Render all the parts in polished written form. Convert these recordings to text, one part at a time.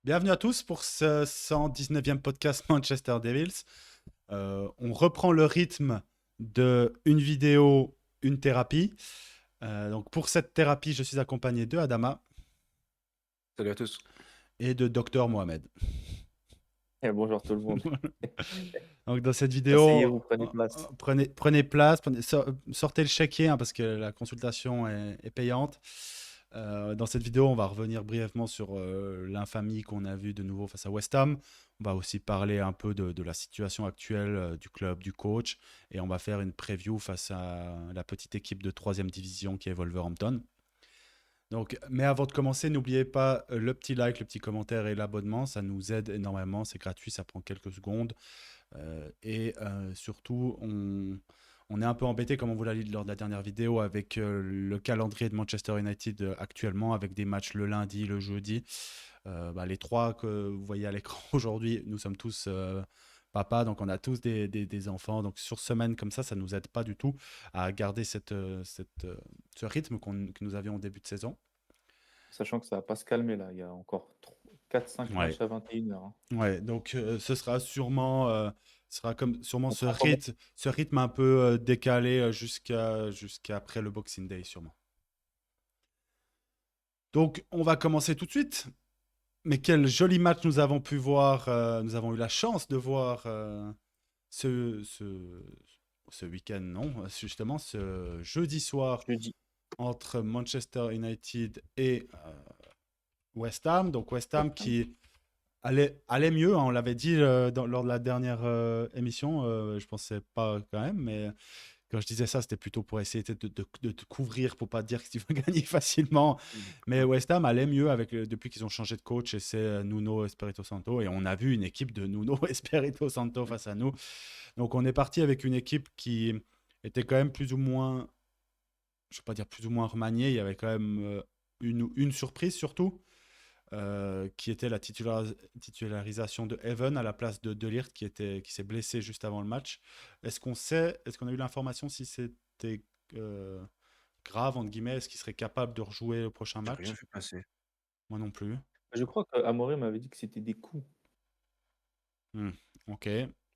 Bienvenue à tous pour ce 119e podcast Manchester Devils. On reprend le rythme de une vidéo, une thérapie. Donc pour cette thérapie, je suis accompagné de Adama Salut à tous. et de Docteur Mohamed. Bonjour tout le monde. Donc dans cette Asseyez-vous, vidéo, prenez place. prenez place, sortez le chéquier parce que la consultation est payante. Dans cette vidéo, on va revenir brièvement sur l'infamie qu'on a vue de nouveau face à West Ham. On va aussi parler un peu de la situation actuelle du club, du coach. Et on va faire une preview face à la petite équipe de 3e division qui est Wolverhampton. Donc, mais avant de commencer, n'oubliez pas le petit like, le petit commentaire et l'abonnement. Ça nous aide énormément. C'est gratuit, ça prend quelques secondes. Surtout, on est un peu embêté, comme on vous l'a dit lors de la dernière vidéo, avec le calendrier de Manchester United actuellement, avec des matchs le lundi, le jeudi. Les trois que vous voyez à l'écran aujourd'hui, nous sommes tous papas, donc on a tous des enfants. Donc sur semaine comme ça nous aide pas du tout à garder ce rythme que nous avions au début de saison. Sachant que ça va pas se calmer là, il y a encore 4-5 Ouais. matchs à 21h. Ouais, donc ce sera sûrement On prend combien? ce rythme un peu décalé jusqu'à après le Boxing Day, sûrement. Donc, on va commencer tout de suite. Mais quel joli match nous avons pu voir. Nous avons eu la chance de voir ce, ce, ce week-end, non, justement, ce jeudi soir Jeudi. entre Manchester United et West Ham. Donc, West Ham qui allait mieux, hein, on l'avait dit lors de la dernière émission, je pensais pas quand même, mais quand je disais ça, c'était plutôt pour essayer de te couvrir, pour pas dire que tu vas gagner facilement. Mais West Ham allait mieux depuis qu'ils ont changé de coach et c'est Nuno Espirito Santo. Et on a vu une équipe de Nuno Espirito Santo face à nous. Donc on est parti avec une équipe qui était quand même plus ou moins, je ne vais pas dire plus ou moins remaniée, il y avait quand même une surprise surtout qui était la titularisation de Evan à la place de Ligt qui s'est blessé juste avant le match. Est-ce qu'on a eu l'information si c'était grave, entre guillemets, est-ce qu'il serait capable de rejouer le prochain J'ai rien match? vu passer. Moi non plus. Je crois qu'Amorim m'avait dit que c'était des coups Hmm, ok. qui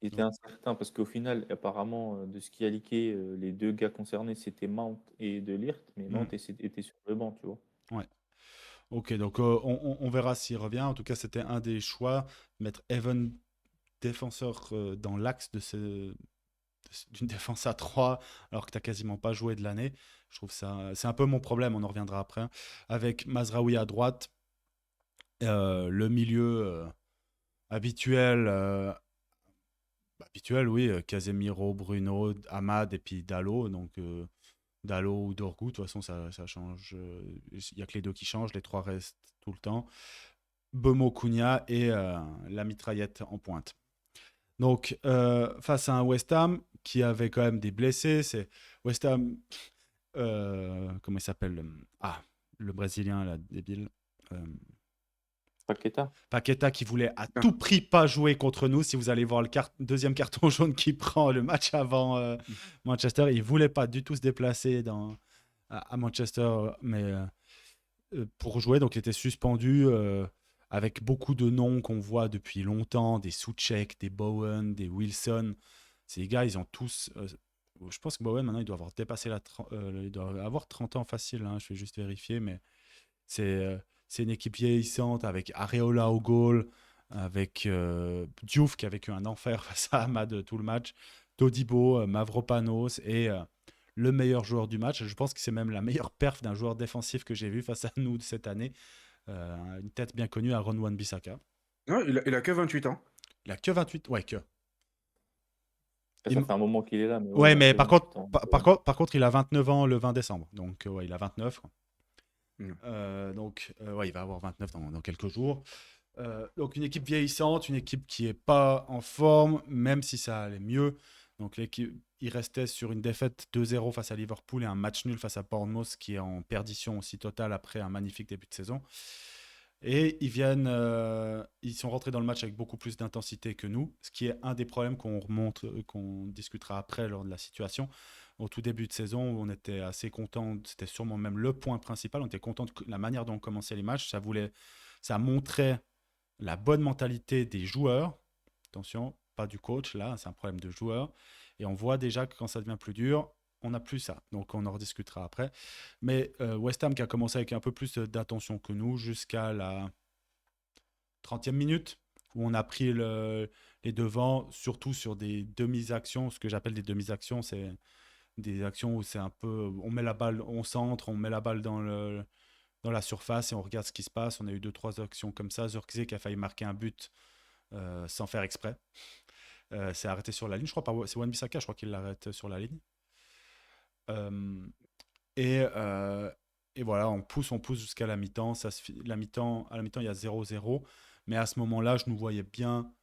étaient Donc, incertains parce qu'au final, apparemment, de ce qui a leaké, les deux gars concernés, c'était Mount et De Ligt, mais hmm, Mount était sur le banc, tu vois. ouais. Ok, donc on verra s'il revient. En tout cas, c'était un des choix. Mettre Evan défenseur dans l'axe d'une défense à 3 alors que tu n'as quasiment pas joué de l'année. Je trouve ça, c'est un peu mon problème, on en reviendra après, hein. Avec Mazraoui à droite, le milieu habituel, oui, Casemiro, Bruno, Ahmad et puis Dalot. Donc Dalot ou Dorgu, de toute façon, ça change. Il n'y a que les deux qui changent, les trois restent tout le temps. Bemo Cunha et la mitraillette en pointe. Donc, face à un West Ham qui avait quand même des blessés, c'est West Ham, comment il s'appelle? Le Brésilien, là, débile. Euh, Paqueta. Paqueta qui voulait à Ah, tout prix pas jouer contre nous. Si vous allez voir le deuxième carton jaune qu'il prend le match avant Manchester, il voulait pas du tout se déplacer à Manchester, mais pour jouer. Donc, il était suspendu avec beaucoup de noms qu'on voit depuis longtemps, des Souček, des Bowen, des Wilson. Ces gars, ils ont tous. Je pense que Bowen, maintenant, il doit avoir dépassé il doit avoir 30 ans facile, hein, je vais juste vérifier, mais c'est euh, c'est une équipe vieillissante avec Areola au goal, avec Diouf qui a vécu un enfer face à Ahmad tout le match, Todibo, Mavropanos et le meilleur joueur du match. Je pense que c'est même la meilleure perf d'un joueur défensif que j'ai vu face à nous cette année. Une tête bien connue, Aaron Wan-Bissaka. non, il a que 28 ans. Il a que 28. Ouais, que. Ça Il- fait un moment qu'il est là, mais ouais, Ouais, il a mais que 28 ans. Ouais. par contre, il a 29 ans le 20 décembre. Donc, ouais, il a 29, quoi. Non. Ouais, il va avoir 29 dans quelques jours. Donc, une équipe vieillissante, une équipe qui est pas en forme, même si ça allait mieux. Donc, l'équipe, il restait sur une défaite 2-0 face à Liverpool et un match nul face à Bournemouth qui est en perdition aussi totale après un magnifique début de saison. Et ils sont rentrés dans le match avec beaucoup plus d'intensité que nous, ce qui est un des problèmes qu'on discutera après lors de la situation. Au tout début de saison, on était assez content, c'était sûrement même le point principal, on était content de la manière dont on commençait les matchs, ça montrait la bonne mentalité des joueurs. Attention, pas du coach, là, c'est un problème de joueurs. Et on voit déjà que quand ça devient plus dur, on n'a plus ça. Donc on en rediscutera après. Mais West Ham qui a commencé avec un peu plus d'attention que nous jusqu'à la 30e minute, où on a pris les devants, surtout sur des demi-actions. Ce que j'appelle des demi-actions, c'est des actions où c'est un peu. On met la balle, on centre, on met la balle dans la surface et on regarde ce qui se passe. On a eu 2-3 actions comme ça. Zirkzee qui a failli marquer un but sans faire exprès. C'est arrêté sur la ligne. Je crois pas. C'est Wan-Bissaka, je crois qu'il l'arrête sur la ligne. Euh, et, euh, et voilà, on pousse jusqu'à la mi-temps. À la mi-temps, il y a 0-0. Mais à ce moment-là, je nous voyais bien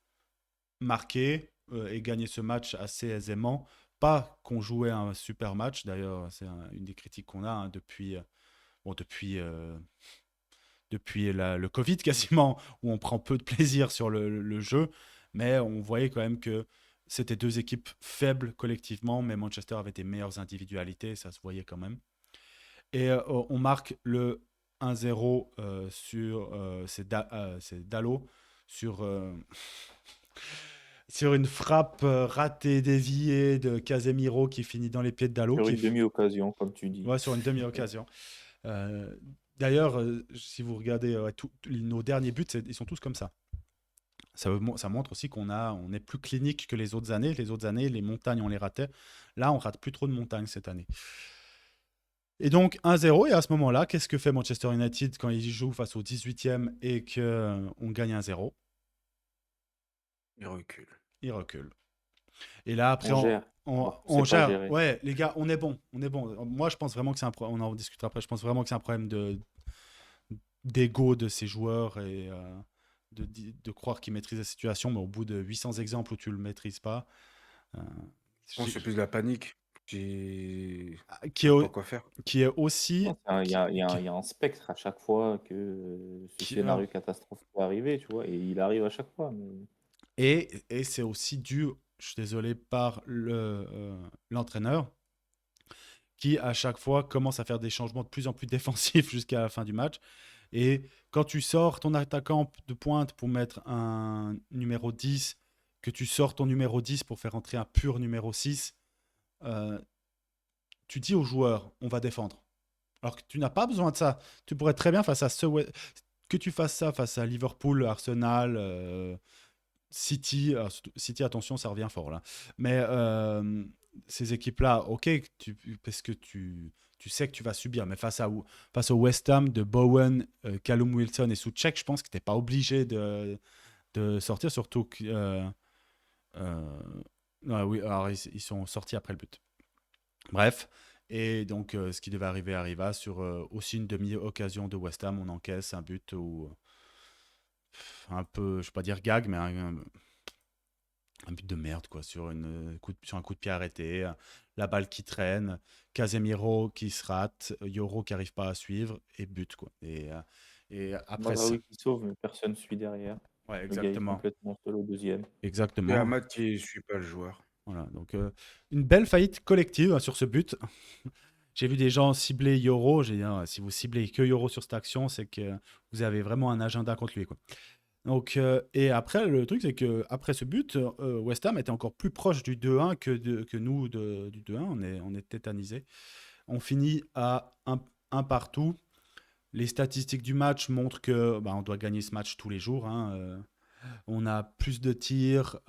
marquer et gagner ce match assez aisément. Pas qu'on jouait un super match. D'ailleurs, c'est une des critiques qu'on a depuis, depuis le Covid quasiment, où on prend peu de plaisir sur le jeu. Mais on voyait quand même que c'était deux équipes faibles collectivement, mais Manchester avait des meilleures individualités, ça se voyait quand même. Et on marque le 1-0 sur c'est Dalot sur sur une frappe ratée déviée de Casemiro qui finit dans les pieds de Dalot Sur une demi-occasion, comme tu dis. ouais, sur une demi-occasion. Euh, D'ailleurs, si vous regardez nos derniers buts, ils sont tous comme ça. Ça montre aussi on est plus clinique que les autres années. Les autres années, les montagnes, on les ratait. Là, on rate plus trop de montagnes cette année. Et donc 1-0, et à ce moment-là, qu'est-ce que fait Manchester United quand il joue face au 18e et qu'on gagne 1-0? Il recule. Il recule. Et là, après, On gère. on C'est pas gère. géré. Ouais, les gars, on est bon. On est bon. Moi, je pense vraiment que c'est un problème. On en discutera après. Je pense vraiment que c'est un problème d'ego de ces joueurs et de croire qu'ils maîtrisent la situation. Mais au bout de 800 exemples où tu le maîtrises pas, euh, Je pense que c'est plus de la panique. Qui qui savent est, pas quoi faire. qui est aussi. Il y a, il y a- qui- il y a un spectre à chaque fois que ce qui- scénario catastrophe peut arriver, tu vois, et il arrive à chaque fois. Mais... et c'est aussi dû, je suis désolé, par l'entraîneur qui, à chaque fois, commence à faire des changements de plus en plus défensifs jusqu'à la fin du match. Et quand tu sors ton attaquant de pointe pour mettre un numéro 10, que tu sors ton numéro 10 pour faire entrer un pur numéro 6, euh, tu dis aux joueurs, on va défendre. Alors que tu n'as pas besoin de ça. Tu pourrais très bien face à que tu fasses ça face à Liverpool, Arsenal, City. Alors, City, attention, ça revient fort là. Mais ces équipes-là, ok, parce que tu sais que tu vas subir. Mais face au West Ham de Bowen, Callum Wilson et Soucek, je pense que tu n'es pas obligé de sortir, surtout que. Oui, alors ils sont sortis après le but. Bref, et donc ce qui devait arriver arriva sur aussi une demi-occasion de West Ham. On encaisse un but où un peu, je ne vais pas dire gag, mais un but de merde quoi, sur sur un coup de pied arrêté, la balle qui traîne, Casemiro qui se rate, Yoro qui n'arrive pas à suivre et but quoi. Et après ça, Mazraoui qui sauve, mais personne suit derrière. ouais, Le gars est exactement, complètement seul au deuxième. Et exactement. Ahmad qui suit pas le joueur. Voilà, donc une belle faillite collective sur ce but. J'ai vu des gens cibler Yoro. J'ai dit, ah, si vous ciblez que Yoro sur cette action, c'est que vous avez vraiment un agenda contre lui, quoi. Donc, et après, le truc, c'est que après ce but, West Ham était encore plus proche du 2-1 que nous du 2-1. On est tétanisés. On finit à un partout. Les statistiques du match montrent que bah, on doit gagner ce match tous les jours, hein. On a plus de tirs,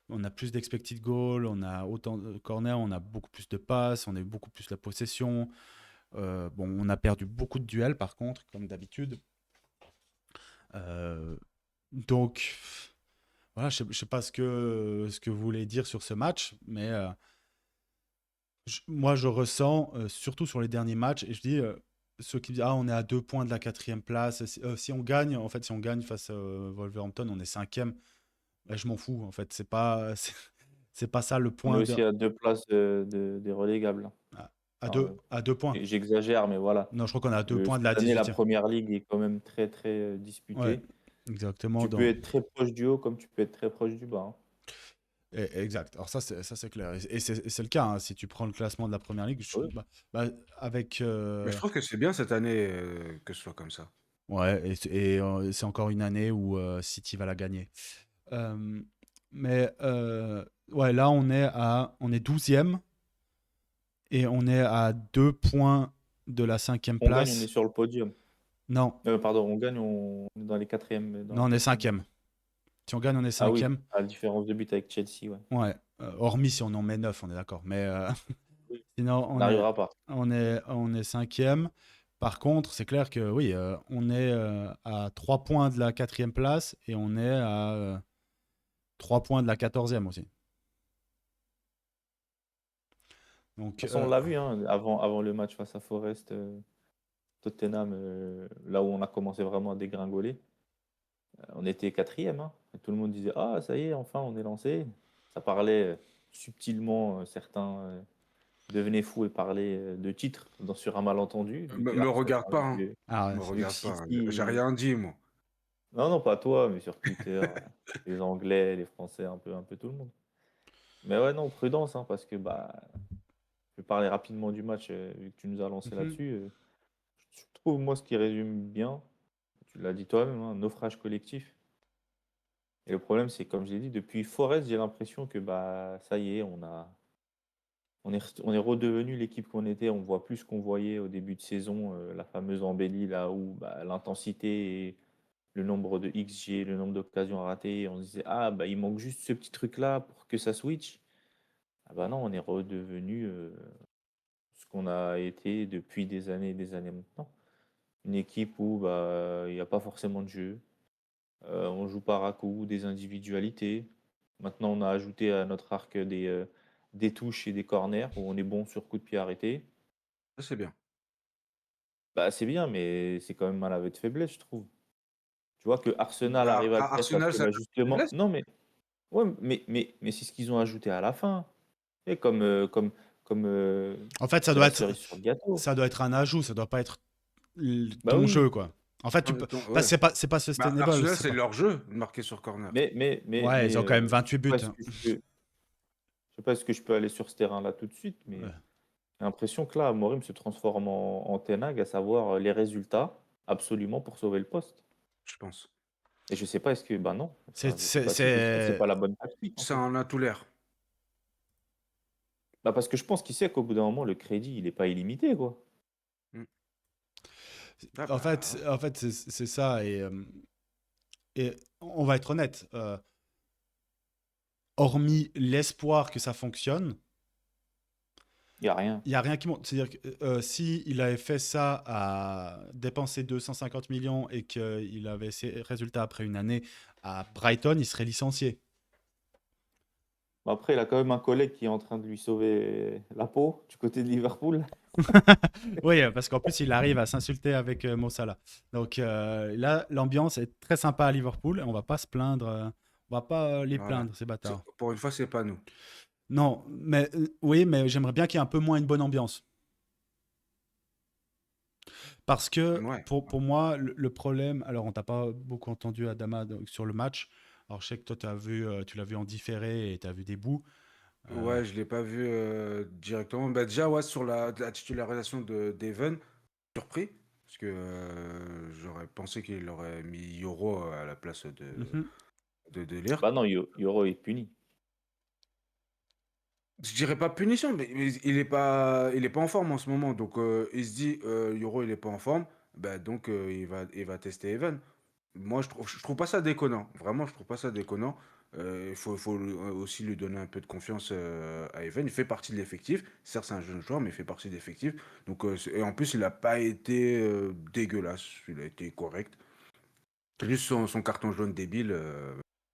on a plus d'expected goals, on a autant de corners, on a beaucoup plus de passes, on a eu beaucoup plus la possession. Bon, on a perdu beaucoup de duels par contre, comme d'habitude. Donc, voilà, je ne sais pas ce que vous voulez dire sur ce match, mais moi je ressens, surtout sur les derniers matchs, et je dis, ceux qui disent, ah, on est à 2 points de la 4e place, si on gagne, en fait, si on gagne face à Wolverhampton, on est 5e. Ben, je m'en fous, en fait, c'est pas, c'est pas ça le On est point. aussi à 2 places des relégables. À, Enfin, à 2 points. j'exagère, mais voilà. Non, je crois qu'on est à 2 points de la Cette année, la 18e. première ligue est quand même très, très Ouais, disputée. exactement. Tu peux être très proche du haut comme tu peux être très proche du bas, hein. Exact. Alors ça, c'est clair. Et c'est le cas, hein. Si tu prends le classement de la première ligue, Ouais. avec. Mais je trouve que c'est bien cette année que ce soit comme ça. Ouais, et c'est encore une année où City va la gagner. Euh, mais ouais, là, on est 12e et on est à 2 points de la 5e On gagne, on est place. sur le podium. Non, Pardon, on gagne, on est dans les quatrièmes, dans non, la on est quatrième. 5e. Si on gagne, on est Ah oui, 5e. à la différence de but avec Chelsea, ouais. Ouais, hormis si on en met 9, on est d'accord. Mais Oui. sinon, On n'arrivera pas. on est 5e. Par contre, c'est clair que oui, on est à 3 points de la 4e place et on est à 3 points de la 14e aussi. De Donc, toute façon, on l'a vu, hein, avant le match face à Forest, Tottenham, là où on a commencé vraiment à dégringoler, on était quatrième, hein, et tout le monde disait: «Ah, ça y est, enfin, on est lancé». Ça parlait subtilement, certains devenaient fous et parlaient de titre sur un malentendu, vu que Me Arsenal regarde a pas, hein. vu, ah ouais. Me vu que regarde pas, hein. J'ai City. rien dit, moi. Non, non, pas toi, mais sur Twitter, les Anglais, les Français, un peu tout le monde. Mais ouais, non, prudence, hein, parce que bah, je vais parler rapidement du match, vu que tu nous as lancé Mhm. là-dessus. Je trouve, moi, ce qui résume bien, tu l'as dit toi-même, hein, naufrage collectif. Et le problème, c'est comme je l'ai dit, depuis Forest, j'ai l'impression que bah, ça y est, on est redevenu l'équipe qu'on était. On voit plus ce qu'on voyait au début de saison, la fameuse embellie, là où bah, l'intensité et le nombre de XG, le nombre d'occasions ratées, on se disait, ah, bah, il manque juste ce petit truc-là pour que ça switch. Ah bah non, on est redevenu ce qu'on a été depuis des années et des années maintenant. Une équipe où bah, il n'y a pas forcément de jeu. On joue par à-coups, des individualités. Maintenant, on a ajouté à notre arc des touches et des corners où on est bon sur coup de pied arrêté. Ça, c'est bien. Bah, c'est bien, mais c'est quand même un aveu de faiblesse, je trouve. Tu vois que Arsenal arrive à le faire parce Arsenal, que ça bah, a une justement. faiblesse? Non, mais ouais, mais c'est ce qu'ils ont ajouté à la fin. Et comme En fait, c'est la cerise sur le gâteau. ça doit être un ajout, ça doit pas être Bah ton oui. jeu, quoi. En fait, tu peux, Ouais. c'est pas Bah, sustainable, Arsenal, c'est c'est pas. leur jeu, marqué sur corner. Ouais, ils ont quand même 28 buts. Je sais pas je sais pas est-ce que je peux aller sur ce terrain-là tout de suite, mais Ouais. j'ai l'impression que là, Amorim se transforme en Ten Hag, à savoir les résultats, absolument, pour sauver le poste. Je pense. Et je sais pas, est-ce que, bah non, C'est, enfin, je sais pas si c'est c'est- pas la bonne tactique en Ça fait. en a tout l'air. Bah parce que je pense qu'il sait qu'au bout d'un moment, le crédit, il est pas illimité, quoi. Mm. Ah bah, ouais. En fait, c'est ça. Et on va être honnête. Hormis l'espoir que ça fonctionne, Il y a rien. il n'y a rien qui monte. C'est-à-dire que si il avait fait ça à dépenser 250 millions et qu'il avait ses résultats après une année à Brighton, il serait licencié. Bon, après, il a quand même un collègue qui est en train de lui sauver la peau du côté de Liverpool. Oui, parce qu'en plus, il arrive à s'insulter avec Mo Salah. Donc là, l'ambiance est très sympa à Liverpool. On va pas se plaindre. On va pas les Voilà. plaindre, ces bâtards. Pour une fois, c'est pas nous. Non, mais oui, mais j'aimerais bien qu'il y ait un peu moins une bonne ambiance. Parce que Ouais. pour moi, le problème, alors on t'a pas beaucoup entendu Adama sur le match. Alors je sais que toi, tu l'as vu en différé et tu as vu des bouts. Euh, Ouais, je l'ai pas vu directement. Bah, déjà, ouais, sur la titularisation de d'Evan, surpris. Parce que j'aurais pensé qu'il aurait mis Yoro à la place mhm. de Ligt. Bah non, Yoro est puni. Je dirais pas punition, mais il est pas en forme en ce moment. Donc il se dit, Yoro, il est pas en forme. Bah, donc il va tester Evan. Moi, je trouve pas ça déconnant. Vraiment, je trouve pas ça déconnant. Aussi lui donner un peu de confiance à Evan. Il fait partie de l'effectif. Certes, c'est un jeune joueur, mais il fait partie de l'effectif. Donc, et en plus, il n'a pas été dégueulasse. Il a été correct. Juste son carton jaune débile.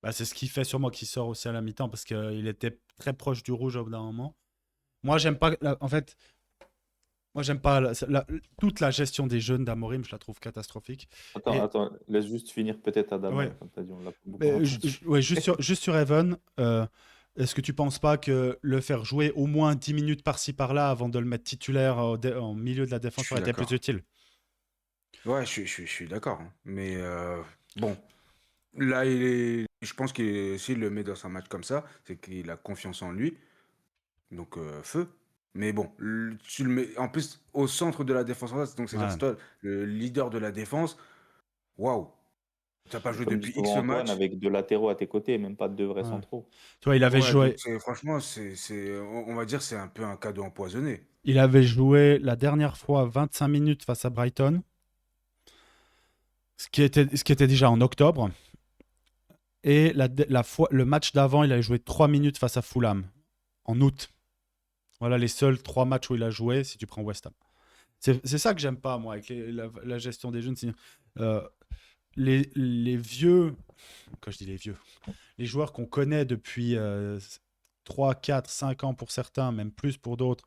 Bah, c'est ce qui fait sûrement qu'il sort aussi à la mi-temps parce qu'il était très proche du rouge au bout d'un moment. Moi, j'aime pas. En fait, moi, j'aime pas toute la gestion des jeunes d'Amorim, je la trouve catastrophique. Attends, Et attends, laisse juste finir peut-être ouais, Adama, comme tu as dit, on l'a pas beaucoup mais entendu. ouais, juste sur Evan, est-ce que tu penses pas que le faire jouer au moins 10 minutes par-ci par-là avant de le mettre titulaire en milieu de la Je défense suis aurait été plus d'accord. utile? Ouais, je suis d'accord, hein. Mais bon, là, je pense que s'il le met dans un match comme ça, c'est qu'il a confiance en lui. Donc, feu. Mais bon, tu le mets en plus au centre de la défense en face, donc c'est-à-dire Ouais. c'est toi le leader de la défense. Waouh! T'as pas joué Comme dit depuis souvent X Antoine, matchs. avec 2 latéraux à tes côtés, même pas de 2 vrais Ouais. centraux. Tu vois, Ouais, donc franchement, on va dire c'est un peu un cadeau empoisonné. il avait joué la dernière fois 25 minutes face à Brighton, ce qui était déjà en octobre. Et le match d'avant, il avait joué 3 minutes face à Fulham, en août. Voilà les seuls 3 matchs où il a joué, si tu prends West Ham. C'est ça que j'aime pas, moi, avec la gestion des jeunes. Euh, les vieux, quand je dis les vieux, les joueurs qu'on connaît depuis 3, 4, 5 ans pour certains, même plus pour d'autres,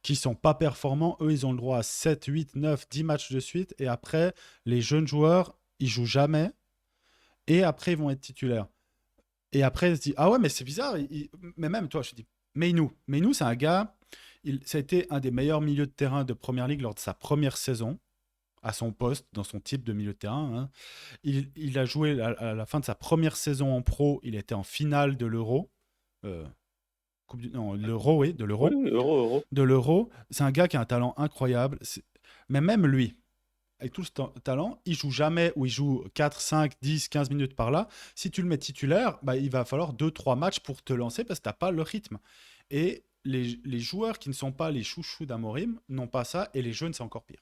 qui sont pas performants, eux, ils ont le droit à 7, 8, 9, 10 matchs de suite. Et après, les jeunes joueurs, ils jouent jamais. Et après, ils vont être titulaires. Et après, ils se disent, ah ouais, mais c'est bizarre. Mais même toi, je te dis, Meinou, c'est un gars, ça a été un des meilleurs milieux de terrain de Première Ligue lors de sa première saison, à son poste, dans son type de milieu de terrain. Hein. Il a joué à la fin de sa première saison en pro, il était en finale de l'Euro. Non, l'Euro, oui, de Oui, l'Euro. oui, Euro. De l'Euro. C'est un gars qui a un talent incroyable. Mais même lui, avec tout ce talent, il joue jamais ou il joue 4, 5, 10, 15 minutes par là. Si tu le mets titulaire, bah, il va falloir 2-3 matchs pour te lancer parce que tu n'as pas le rythme. Et les joueurs qui ne sont pas les chouchous d'Amorim n'ont pas ça et les jeunes, c'est encore pire.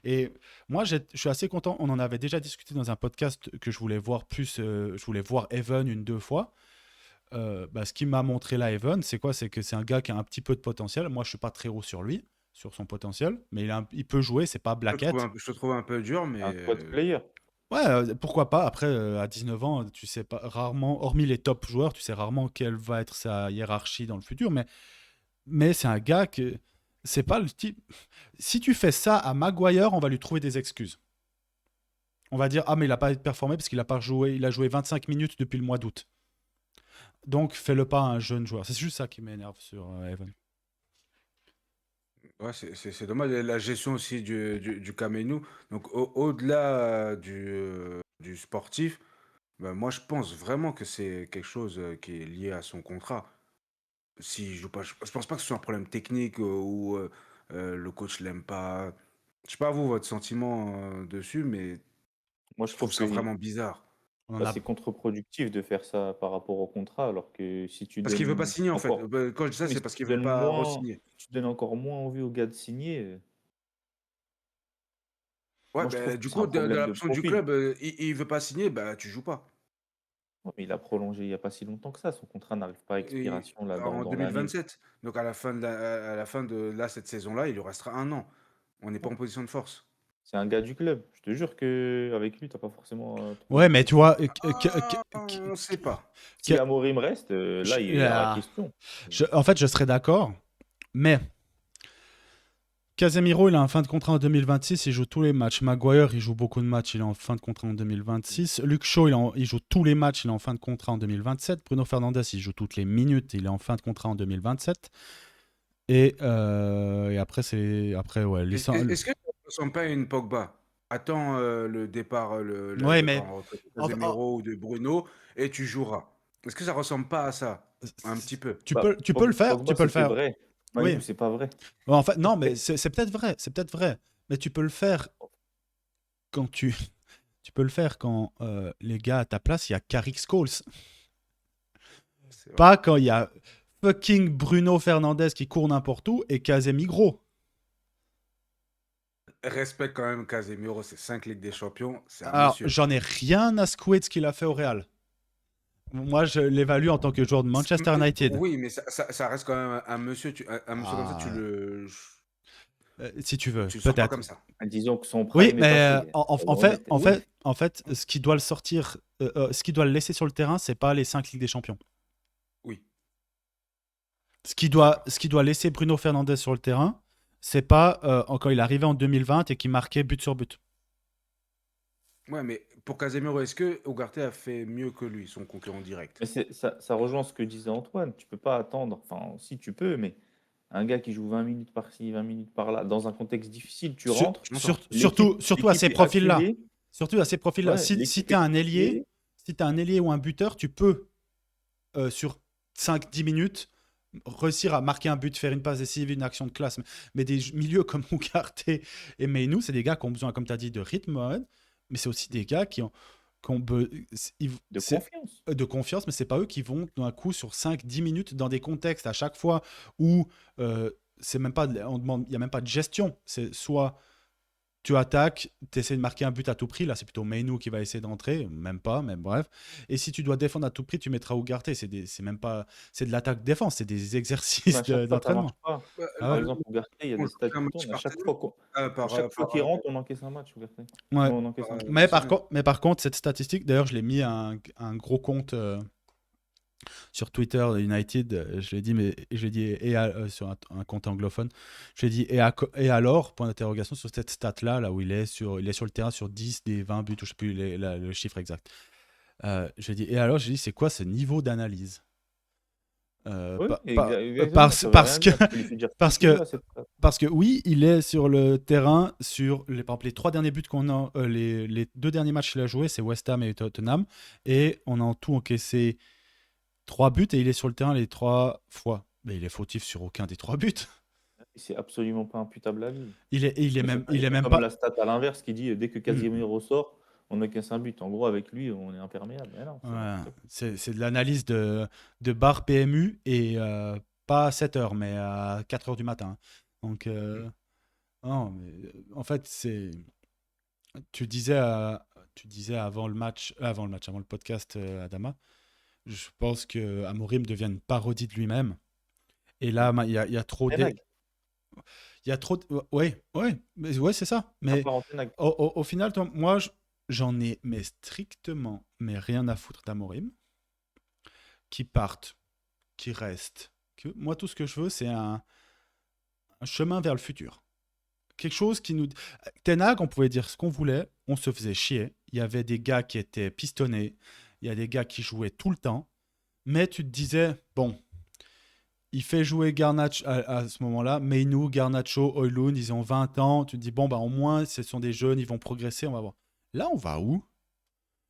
Et moi, je suis assez content. On en avait déjà discuté dans un podcast que je voulais voir plus. Je voulais voir Evan 1-2 fois. Bah, ce qui m'a montré là, Evan, c'est quoi? C'est que c'est un gars qui a un petit peu de potentiel. Moi, je suis pas très haut sur lui, sur son potentiel, mais il peut jouer. C'est pas Blackett. Je te trouve un peu dur, mais Un squad player. Ouais, pourquoi pas. Après, à 19 ans, tu sais pas rarement, hormis les top joueurs, tu sais rarement quelle va être sa hiérarchie dans le futur. Mais c'est un gars que c'est pas le type. Si tu fais ça à Maguire, on va lui trouver des excuses. On va dire, ah, mais il a pas performé parce qu'il a pas joué. Il a joué 25 minutes depuis le mois d'août. Donc, fais-le pas à un jeune joueur. C'est juste ça qui m'énerve sur Evan. ouais, c'est dommage. Et la gestion aussi du Kamenu. Donc, au-delà du sportif, ben, moi, je pense vraiment que c'est quelque chose qui est lié à son contrat. S'il joue pas, je pense pas que ce soit un problème technique ou le coach l'aime pas. Je sais pas vous, votre sentiment dessus, mais Moi, je je trouve trouve ça que vraiment bizarre. On en bah, a... c'est contre-productif de faire ça par rapport au contrat, alors que si tu Parce qu'il veut pas donnes signer, en fait. encore, Quand je dis ça, mais c'est si parce tu qu'il veut donnes pas moins, re-signer. si tu donnes encore moins envie aux gars de signer, Ouais, moi je ben, trouve que du c'est coup, un de problème de l'option du profil. club, il veut pas signer, bah tu joues pas. Ouais, mais il a prolongé il n'y a pas si longtemps que ça. Son contrat n'arrive pas à Et expiration là en dans l'année. 2027. Donc à la fin de là, cette saison-là, il lui restera un an. On n'est pas Ouais. en position de force. C'est un gars du club. Je te jure que avec lui, t'as pas forcément trop Ouais, de mais tu soucis. vois, Ah, on sait pas. Si Amorim reste, là, il y aura ah, question. en fait, je serais d'accord, mais Casemiro, il est en fin de contrat en 2026, il joue tous les matchs. Maguire, il joue beaucoup de matchs, il est en fin de contrat en 2026. Luke Shaw, il joue tous les matchs, il est en fin de contrat en 2027. Bruno Fernandes, il joue toutes les minutes, il est en fin de contrat en 2027. Et après, ouais. Est-ce que ça ne ressemble pas à une Pogba? Attends le départ, le Ouais, départ mais en retraite de en- en- Casemiro ou de Bruno et tu joueras. Est-ce que ça ressemble pas à ça? Un petit peu. Bah, tu peux le faire, tu Pogba, peux le c'était faire. vrai. Oui. Maïnou, c'est pas vrai. Ouais, en fait, non, mais c'est peut-être vrai, c'est peut-être vrai. Mais tu peux le faire quand tu peux le faire quand les gars à ta place, il y a Carrick Scholes. C'est vrai. Pas quand il y a fucking Bruno Fernandes qui court n'importe où et Casemiro. Respecte quand même Casemiro, c'est 5 Ligues des Champions, c'est un Alors, monsieur. j'en ai rien à secouer de ce qu'il a fait au Real. Moi, je l'évalue en tant que joueur de Manchester United. Oui, mais ça reste quand même un monsieur. Un monsieur comme ça, Ah, si tu veux, tu le sors pas comme peut-être. ça. Disons que son Oui, prime est mais passé. Soyons honnêtes. Oui. en fait, ce qui doit le sortir, ce qui doit le laisser sur le terrain, c'est pas les 5 Ligues des Champions. Oui, Ce d'accord. qui doit laisser Bruno Fernandes sur le terrain, c'est pas quand il est arrivé en 2020 et qu'il marquait but sur but. Ouais, mais pour Casemiro, est-ce que Ugarte a fait mieux que lui, son concurrent direct? Mais ça rejoint ce que disait Antoine. Tu peux pas attendre. Enfin, si tu peux, mais un gars qui joue 20 minutes par-ci, 20 minutes par-là, dans un contexte difficile, tu rentres, J'entends. Surtout à ces l'équipe est profils-là. acculée. Surtout à ces profils-là. Ouais, Si l'équipe tu es est un ailier, acculée. si t'es un ailier ou un buteur, tu peux, sur 5-10 minutes, réussir à marquer un but, faire une passe décisive, une action de classe. Mais des milieux comme Ugarte et Meinou, c'est des gars qui ont besoin, comme tu as dit, de rythme, Mohamed. mais c'est aussi des gars qui ont De c'est confiance. de confiance, mais c'est pas eux qui vont d'un coup sur 5-10 minutes dans des contextes à chaque fois où c'est même pas, on demande, il n'y a même pas de gestion. C'est soit tu attaques, tu essaies de marquer un but à tout prix. Là, c'est plutôt Mainoo qui va essayer d'entrer, même pas, mais bref. Et si tu dois défendre à tout prix, tu mettras Ugarte. C'est même pas, c'est de l'attaque-défense, c'est des Mais exercices à chaque fois, ça marche d'entraînement. pas. Bah, Ah Par ouais, exemple, Ugarte, il y a on des joue stats qu'un qui match tournent. À par chaque saison. fois à chaque fois qu'il rentre, on encaisse un match, Ugarte. ouais. On encaisse un but. Mais par contre, cette statistique, d'ailleurs, je l'ai mis à un gros compte sur Twitter United. Je l'ai dit, mais je l'ai dit sur un compte anglophone. Je l'ai dit et alors, point d'interrogation, sur cette stat-là, là où il est sur le terrain sur 10 des 20 buts, ou je sais plus le chiffre exact. J'ai dit, et alors, j'ai dit, c'est quoi ce niveau d'analyse? Oui, exactement. Parce, Ça veut parce rien que, dire. Tu peux lui dire ce que parce tu veux que, à cette stat. parce que oui, il est sur le terrain sur par exemple, les 3 derniers buts qu'on a, les 2 derniers matchs qu'il a joué, c'est West Ham et Tottenham, et on a en tout encaissé 3 buts et il est sur le terrain les 3 fois. Mais il est fautif sur aucun des 3 buts. C'est absolument pas imputable à lui. Il est C'est même comme pas. la stat à l'inverse qui dit dès que Casemiro ressort, on encaisse un but. En gros, avec lui, on est imperméable. Mais non, c'est Ouais, n'importe quoi. c'est de l'analyse de bar PMU et pas à 7 heures, mais à 4 heures du matin. Donc, non, mais en fait, tu disais, avant le podcast, Adama, je pense que Amorim devient une parodie de lui-même. Et là, il y a trop Ten Hag, il y a trop ouais, ouais, c'est ça. ça Mais part en Ten Hag. au final, moi, j'en ai mais strictement mais rien à foutre d'Amorim. Qui partent, qui restent. Moi, tout ce que je veux, c'est un chemin vers le futur. Quelque chose qui nous... Ten Hag, on pouvait dire ce qu'on voulait, on se faisait chier. Il y avait des gars qui étaient pistonnés, il y a des gars qui jouaient tout le temps. Mais tu te disais, bon, il fait jouer Garnacho à ce moment-là, Mainoo, Garnacho, Højlund, ils ont 20 ans. Tu te dis, bon, bah, au moins, ce sont des jeunes, ils vont progresser, on va voir. Là, on va où?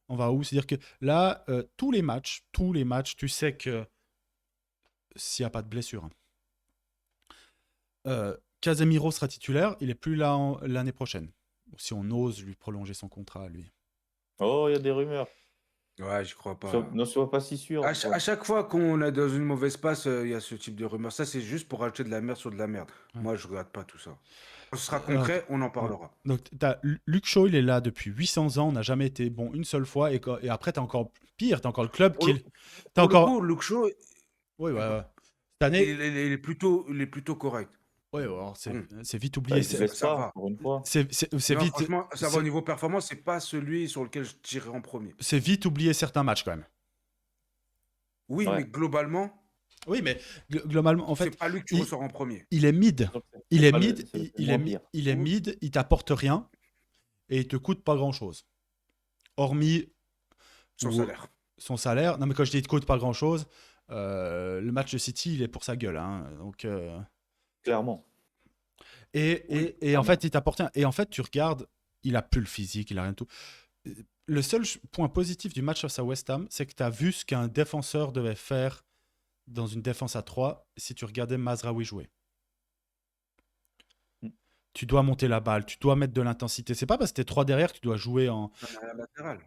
On va où? C'est-à-dire que là, tous les matchs, tu sais que s'il n'y a pas de blessure, Casemiro sera titulaire, il est plus là l'année prochaine. Si on ose lui prolonger son contrat, lui. Oh, il y a des rumeurs. Ouais, j'y crois pas. Ne sois pas si sûr. À chaque fois qu'on est dans une mauvaise passe, il y a ce type de rumeur. Ça, c'est juste pour rajouter de la merde sur de la merde. Ouais. Moi, je regarde pas tout ça. Quand ce sera Alors, concret, on en parlera. Donc, Luke Shaw, il est là depuis 800 ans, n'a jamais été bon une seule fois. Et après, t'as encore pire, t'as encore le club Pour qui. le, T'as pour le encore. coup, Luke Shaw, Oui, ouais. Cette année. il est plutôt correct. Ouais, alors c'est Bon, vite Bah, oublié. il se blesse ça pas, va. pour une fois. C'est Non, vite. franchement, ça va c'est- au niveau performance, c'est pas celui sur lequel je tirerais en premier. C'est vite oublié certains matchs quand même. Oui, Ouais. mais globalement, Oui, mais globalement, en c'est fait, pas lui que tu il, ressors en premier. il est mid. Donc, Il c'est est pas mid, c'est le il moins est, pire. il est mid, il t'apporte rien et il te coûte pas grand-chose. Hormis Son salaire. son salaire. Non, mais quand je dis il te coûte pas grand-chose, le match de City, il est pour sa gueule. Hein. Donc, Clairement. et en fait, il t'apporte rien. Et en fait, tu regardes, il a plus le physique, il a rien de tout. Le seul point positif du match face à West Ham, c'est que tu as vu ce qu'un défenseur devait faire dans une défense à 3 si tu regardais Mazraoui jouer. Tu dois monter la balle, tu dois mettre de l'intensité. C'est pas parce que t'es 3 derrière que tu dois jouer en. Un arrière latéral.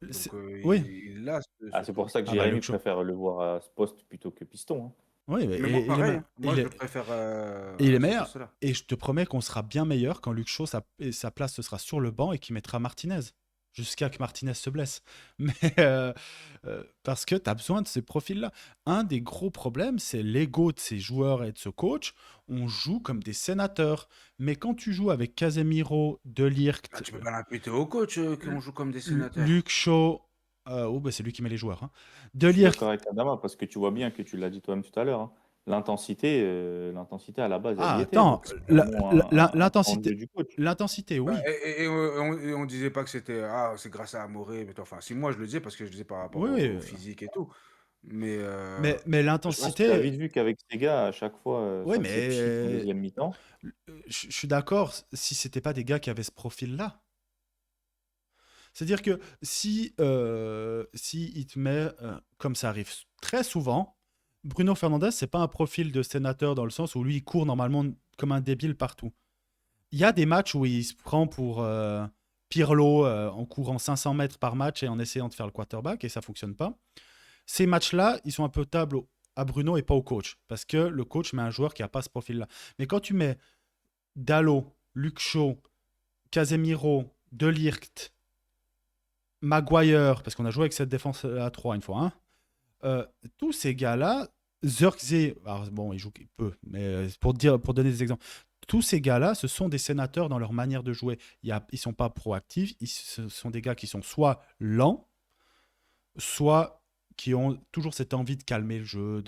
Donc, Oui. il a C'est pour ça que Ah bah, Jérémy Luke Shaw. préfère le voir à ce poste plutôt que piston. Hein. Oui, Mais moi, pareil. Moi, je le préfère et il est à ce meilleur. poste-là. Et je te promets qu'on sera bien meilleur quand Luke Shaw, sa place, ce sera sur le banc et qu'il mettra Martinez. Jusqu'à que Martinez se blesse. Mais parce que tu as besoin de ces profils-là. Un des gros problèmes, c'est l'ego de ces joueurs et de ce coach. On joue comme des sénateurs. Mais quand tu joues avec Casemiro, De Ligt, Ah, tu peux pas l'imputer au coach qu'on joue comme des sénateurs. Luke Shaw, c'est lui qui met les joueurs. Hein. De Je suis Ligt. d'accord avec Adama parce que tu vois bien que tu l'as dit toi-même tout à l'heure. Hein. L'intensité à la base, elle y était. Attends, Donc, c'est vraiment l'intensité, un jeu du coach. l'intensité, oui. Et on disait pas que c'était c'est grâce à Amoré. Mais enfin, si moi je le disais parce que je le disais par rapport Oui. au physique et tout. Mais Mais Je pense que tu as l'intensité, vite vu qu'avec ces gars, à chaque fois, oui, ça faisait pchit en mais deuxième mi-temps. je suis d'accord si c'était pas des gars qui avaient ce profil-là. C'est-à-dire que si il te met, comme ça arrive très souvent, Bruno Fernandes, c'est pas un profil de sénateur dans le sens où lui, il court normalement comme un débile partout. Il y a des matchs où il se prend pour Pirlo en courant 500 mètres par match et en essayant de faire le quarterback, et ça fonctionne pas. Ces matchs-là, ils sont imputables à Bruno et pas au coach, parce que le coach met un joueur qui n'a pas ce profil-là. Mais quand tu mets Dalot, Luke Shaw, Casemiro, De Ligt, Maguire, parce qu'on a joué avec cette défense à 3 une fois, hein, tous ces gars-là, Zirkzee, alors bon, il joue peu, mais pour donner des exemples, tous ces gars-là, ce sont des sénateurs dans leur manière de jouer. Ils sont pas proactifs, ce sont des gars qui sont soit lents, soit qui ont toujours cette envie de calmer le jeu,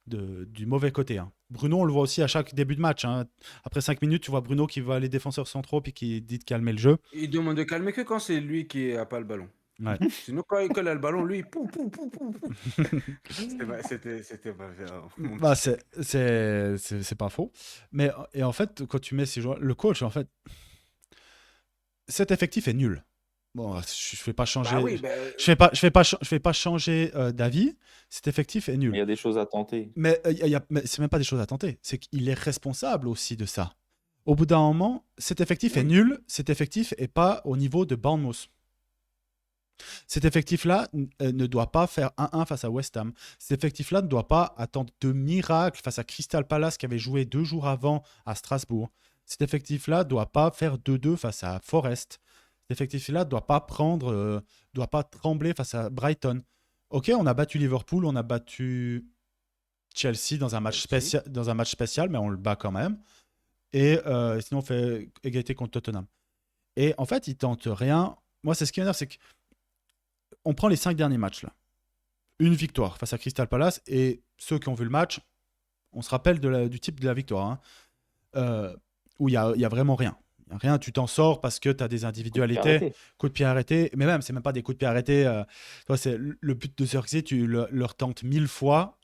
du mauvais côté, hein. Bruno, on le voit aussi à chaque début de match, hein. Après 5 minutes, tu vois Bruno qui va les défenseurs centraux et qui dit de calmer le jeu. Il demande de calmer que quand c'est lui qui a pas le ballon. Ouais. Sinon, quand il a le ballon, lui, pou, pou, pou, pou, pou. C'était pas bien, mon Bah, petit. c'est pas faux. Mais et en fait, quand tu mets ces joueurs, le coach, en fait, cet effectif est nul. Bon, je fais pas Bah changer, oui, bah, je fais pas changer d'avis. Cet effectif est Il y nul. a des choses à tenter. Mais, mais c'est même pas des choses à tenter. C'est qu'il est responsable aussi de ça. Au bout d'un moment, cet effectif est oui. nul. Cet effectif est pas au niveau de Bournemouth. Cet effectif-là ne doit pas faire 1-1 face à West Ham. Cet effectif-là ne doit pas attendre de miracles face à Crystal Palace qui avait joué 2 jours avant à Strasbourg. Cet effectif-là ne doit pas faire 2-2 face à Forest. Cet effectif-là ne doit pas doit pas trembler face à Brighton. Ok, on a battu Liverpool, on a battu Chelsea dans un match Chelsea. spécial, mais on le bat quand même. Et sinon, on fait égalité contre Tottenham. Et en fait, ils tentent rien. Moi, c'est ce qui m'énerve, c'est qu'on prend les 5 derniers matchs là. Une victoire face à Crystal Palace, et ceux qui ont vu le match, on se rappelle du type de la victoire, hein, où il y a vraiment rien. Y a rien, tu t'en sors parce que tu as des individualités, coups de pied arrêtés, mais même, c'est même pas des coups de pied arrêtés. Toi, c'est le but de Zirkzee, tu leur tentes 1000 fois,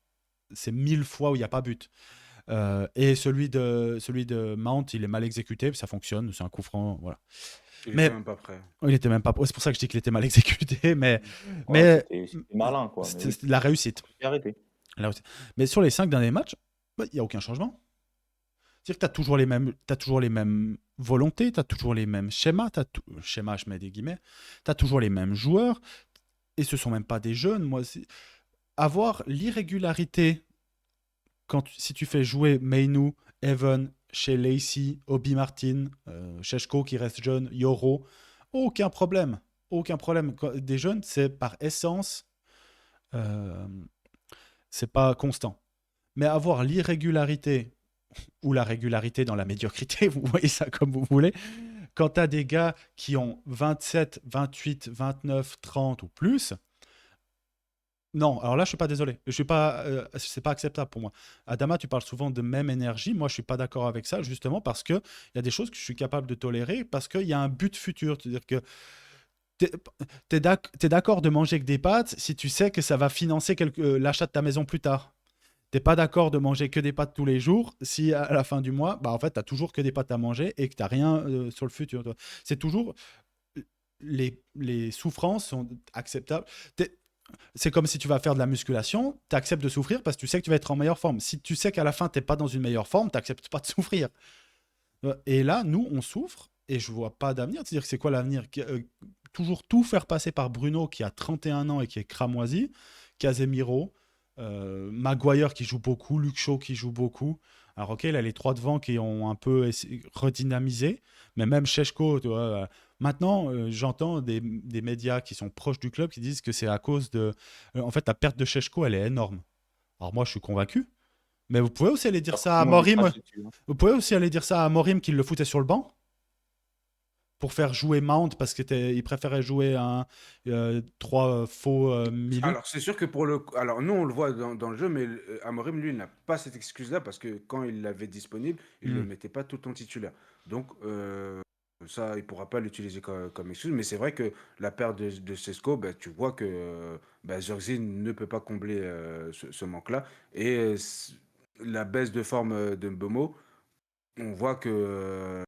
c'est 1000 fois où il n'y a pas but. Et celui de Mount, il est mal exécuté, ça fonctionne, c'est un coup franc, voilà. Il Mais était même pas prêt. il était même pas. C'est pour ça que je dis qu'il était mal exécuté, mais Ouais, c'était malin, quoi. Mais c'était oui, la réussite. faut arrêter. Mais sur les 5 derniers matchs, il n'y a aucun changement. C'est-à-dire que tu as toujours les mêmes volontés, tu as toujours les mêmes schémas, schéma, je mets des guillemets, tu as toujours les mêmes joueurs, et ce sont même pas des jeunes. Moi, avoir l'irrégularité si tu fais jouer Mainu, Evan, chez Lacey, Obi Martin, Sheshko qui reste jeune, Yoro, aucun problème. Aucun problème. Des jeunes, c'est par essence, euh, c'est pas constant. Mais avoir l'irrégularité ou la régularité dans la médiocrité, vous voyez ça comme vous voulez, quand tu as des gars qui ont 27, 28, 29, 30 ou plus, non, alors là, je suis pas désolé. Je suis pas, c'est pas acceptable pour moi. Adama, tu parles souvent de même énergie. Moi, je suis pas d'accord avec ça, justement parce que il y a des choses que je suis capable de tolérer parce qu'il y a un but futur. C'est-à-dire que t'es d'accord de manger que des pâtes si tu sais que ça va financer l'achat de ta maison plus tard. T'es pas d'accord de manger que des pâtes tous les jours si à la fin du mois, bah en fait, t'as toujours que des pâtes à manger et que t'as rien sur le futur. C'est toujours les souffrances sont acceptables. C'est comme si tu vas faire de la musculation, tu acceptes de souffrir parce que tu sais que tu vas être en meilleure forme. Si tu sais qu'à la fin, tu n'es pas dans une meilleure forme, tu n'acceptes pas de souffrir. Et là, nous, on souffre et je vois pas d'avenir. C'est-à-dire que c'est quoi l'avenir? Toujours tout faire passer par Bruno qui a 31 ans et qui est cramoisi, Casemiro, Maguire qui joue beaucoup, Luke Shaw qui joue beaucoup. Alors ok, là les trois devant qui ont un peu redynamisé, mais même Sheshko, tu vois, maintenant j'entends des médias qui sont proches du club qui disent que c'est à cause de... en fait, la perte de Sheshko, elle est énorme. Alors moi, je suis convaincu, mais vous pouvez aussi aller dire ça à Forcément, il Morim. crache dessus, hein. Vous pouvez aussi aller dire ça à Morim qui le foutait sur le banc pour faire jouer Mount parce qu'il préférait jouer trois faux milieux. Alors, c'est sûr que Alors, nous, on le voit dans le jeu, mais Amorim, lui, il n'a pas cette excuse-là parce que quand il l'avait disponible, il ne le mettait pas tout le temps titulaire. Donc, ça, il ne pourra pas l'utiliser comme excuse. Mais c'est vrai que la perte de Sesco, bah, tu vois que Zirkzee ne peut pas combler ce manque-là. Et la baisse de forme de Mbeumo, on voit que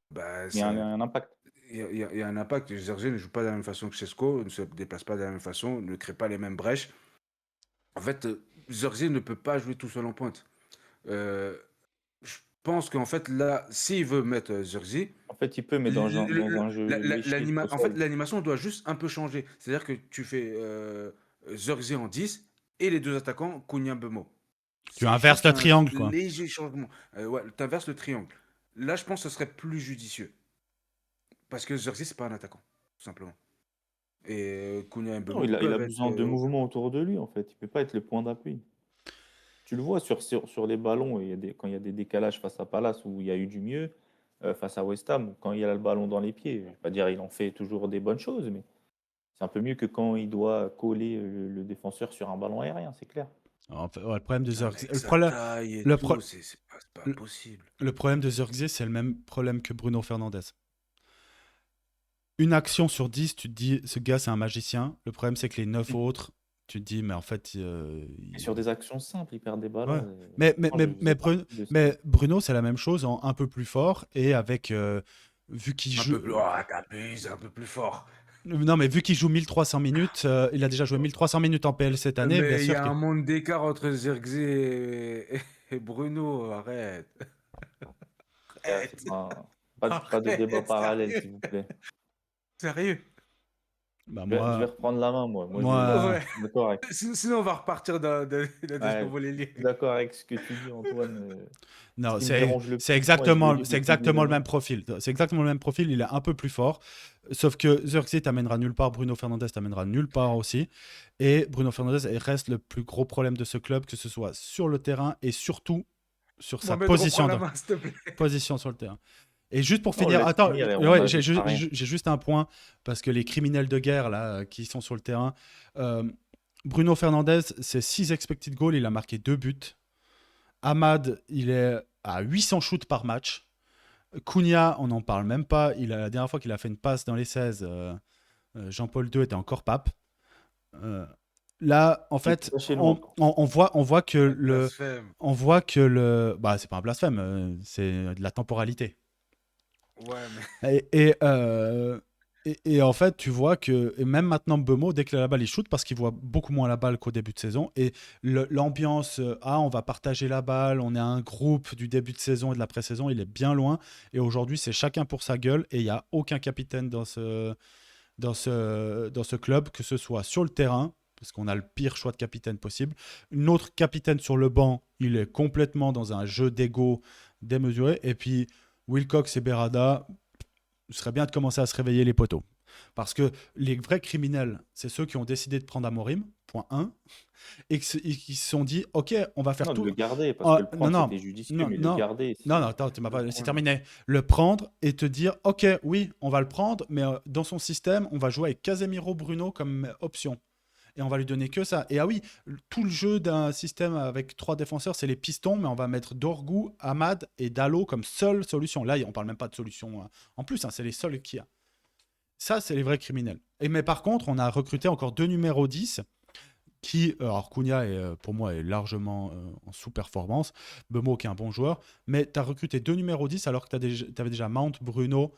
Il y a un impact. il y a un impact. Zirkzee ne joue pas de la même façon que Sesco, ne se déplace pas de la même façon, ne crée pas les mêmes brèches. En fait, Zirkzee ne peut pas jouer tout seul en pointe. Euh, pense qu'en fait, là, s'il veut mettre Zirkzee, En fait, il peut, mais dans un jeu léché au en fait, sol. l'animation doit juste un peu changer. C'est-à-dire que tu fais Zirkzee en 10 et les deux attaquants, Cunha Mbeumo. Tu C'est inverses juste le un triangle, quoi. léger changement. Ouais, tu inverses le triangle. Là, je pense que ce serait plus judicieux. Parce que Zirkzee, c'est pas un attaquant, tout simplement. Et Cunha et Non, Mbeumo il a peuvent être. besoin de mouvements autour de lui, en fait. Il peut pas être le point d'appui. Tu le vois sur les ballons, quand il y a des décalages face à Palace où il y a eu du mieux, face à West Ham, quand il a le ballon dans les pieds. Je vais pas dire il en fait toujours des bonnes choses, mais c'est un peu mieux que quand il doit coller le défenseur sur un ballon aérien, c'est clair. En fait, ouais, le problème de Non, mais Zirkzee, avec sa taille et le, pro- tout, c'est pas le- possible. le problème de Zirkzee, c'est le même problème que Bruno Fernandes. Une action sur 10, tu te dis, ce gars, c'est un magicien. Le problème, c'est que les 9 autres, tu te dis, mais en fait, Et sur des actions simples, il perd des ouais. ballons. Mais, Moi, mais, je mais, faisais Bruno, partie de ça. mais Bruno, c'est la même chose en un peu plus fort et avec, vu qu'il Un joue, peu plus. Oh, t'abuses, un peu plus fort. non, mais vu qu'il joue 1300 minutes, il a déjà joué 1300 minutes en PL cette année, bien Mais il y sûr a que... un monde d'écart entre Zirkzee et Bruno. Arrête. Arrête. Pas de débat Arrête, parallèle, sérieux. s'il vous plaît. Sérieux. Bah Je vais moi, reprendre la main, moi. moi, Ouais. Je suis d'accord avec, Sinon, on va repartir dans des ouais, envolées je suis liées. d'accord avec ce que tu dis, Antoine. Ce non, qui me dérange le c'est plus, moi, et je le exactement, dis c'est depuis le exactement début le de même profil. C'est exactement le même profil. Il est un peu plus fort, sauf que Zirkzee t'amènera nulle part. Bruno Fernandes t'amènera nulle part aussi. Et Bruno Fernandes il reste le plus gros problème de ce club, que ce soit sur le terrain et surtout sur sa Mohamed, reprends position, la main, s'il te plaît. position sur le terrain. Et juste pour On le finir, laisse attends, finir et on ouais, j'ai n'ajoutera rien. j'ai juste un point parce que les criminels de guerre là qui sont sur le terrain, euh, Bruno Fernandes, c'est 6 expected goals, il a marqué 2 buts. Ahmad, il est à 800 shoots par match. Cunha, on n'en parle même pas. La dernière fois qu'il a fait une passe dans les 16, Jean-Paul II était encore pape. Euh, Là, en Il est fait, pas chez loin. on voit que Un le, blasphème. on voit que le, bah, c'est pas un blasphème, c'est de la temporalité. Ouais, mais. Et en fait, tu vois que et même maintenant, Bemo, dès qu'il a la balle, il shoot parce qu'il voit beaucoup moins la balle qu'au début de saison. Et l'ambiance, on va partager la balle, on est un groupe du début de saison et de la pré-saison, il est bien loin. Et aujourd'hui, c'est chacun pour sa gueule et il n'y a aucun capitaine dans ce club, que ce soit sur le terrain, parce qu'on a le pire choix de capitaine possible. Notre capitaine sur le banc, il est complètement dans un jeu d'ego démesuré. Et puis, Wilcox et Berada, ce serait bien de commencer à se réveiller les poteaux. Parce que les vrais criminels, c'est ceux qui ont décidé de prendre Amorim, point 1, et qui se sont dit, ok, on va faire Non, de tout. le garder, parce que le Non, prendre, non, c'était judicieux, non, mais le non, garder, non, c'est attends, tu m'as Le pas laissé prendre. terminer. Le prendre et te dire, ok, oui, on va le prendre, mais dans son système, on va jouer avec Casemiro Bruno comme option. Et on va lui donner que ça. Et ah oui, tout le jeu d'un système avec 3 défenseurs, c'est les pistons, mais on va mettre Dorgu, Ahmad et Dallo comme seule solution. Là, on parle même pas de solution en plus, c'est les seuls qu'il y a. Ça, c'est les vrais criminels. Mais par contre, on a recruté encore 2 numéros 10 qui, alors Cunha pour moi est largement en sous-performance, Bemo qui est un bon joueur, mais tu as recruté 2 numéros 10 alors que tu avais déjà Mount, Bruno,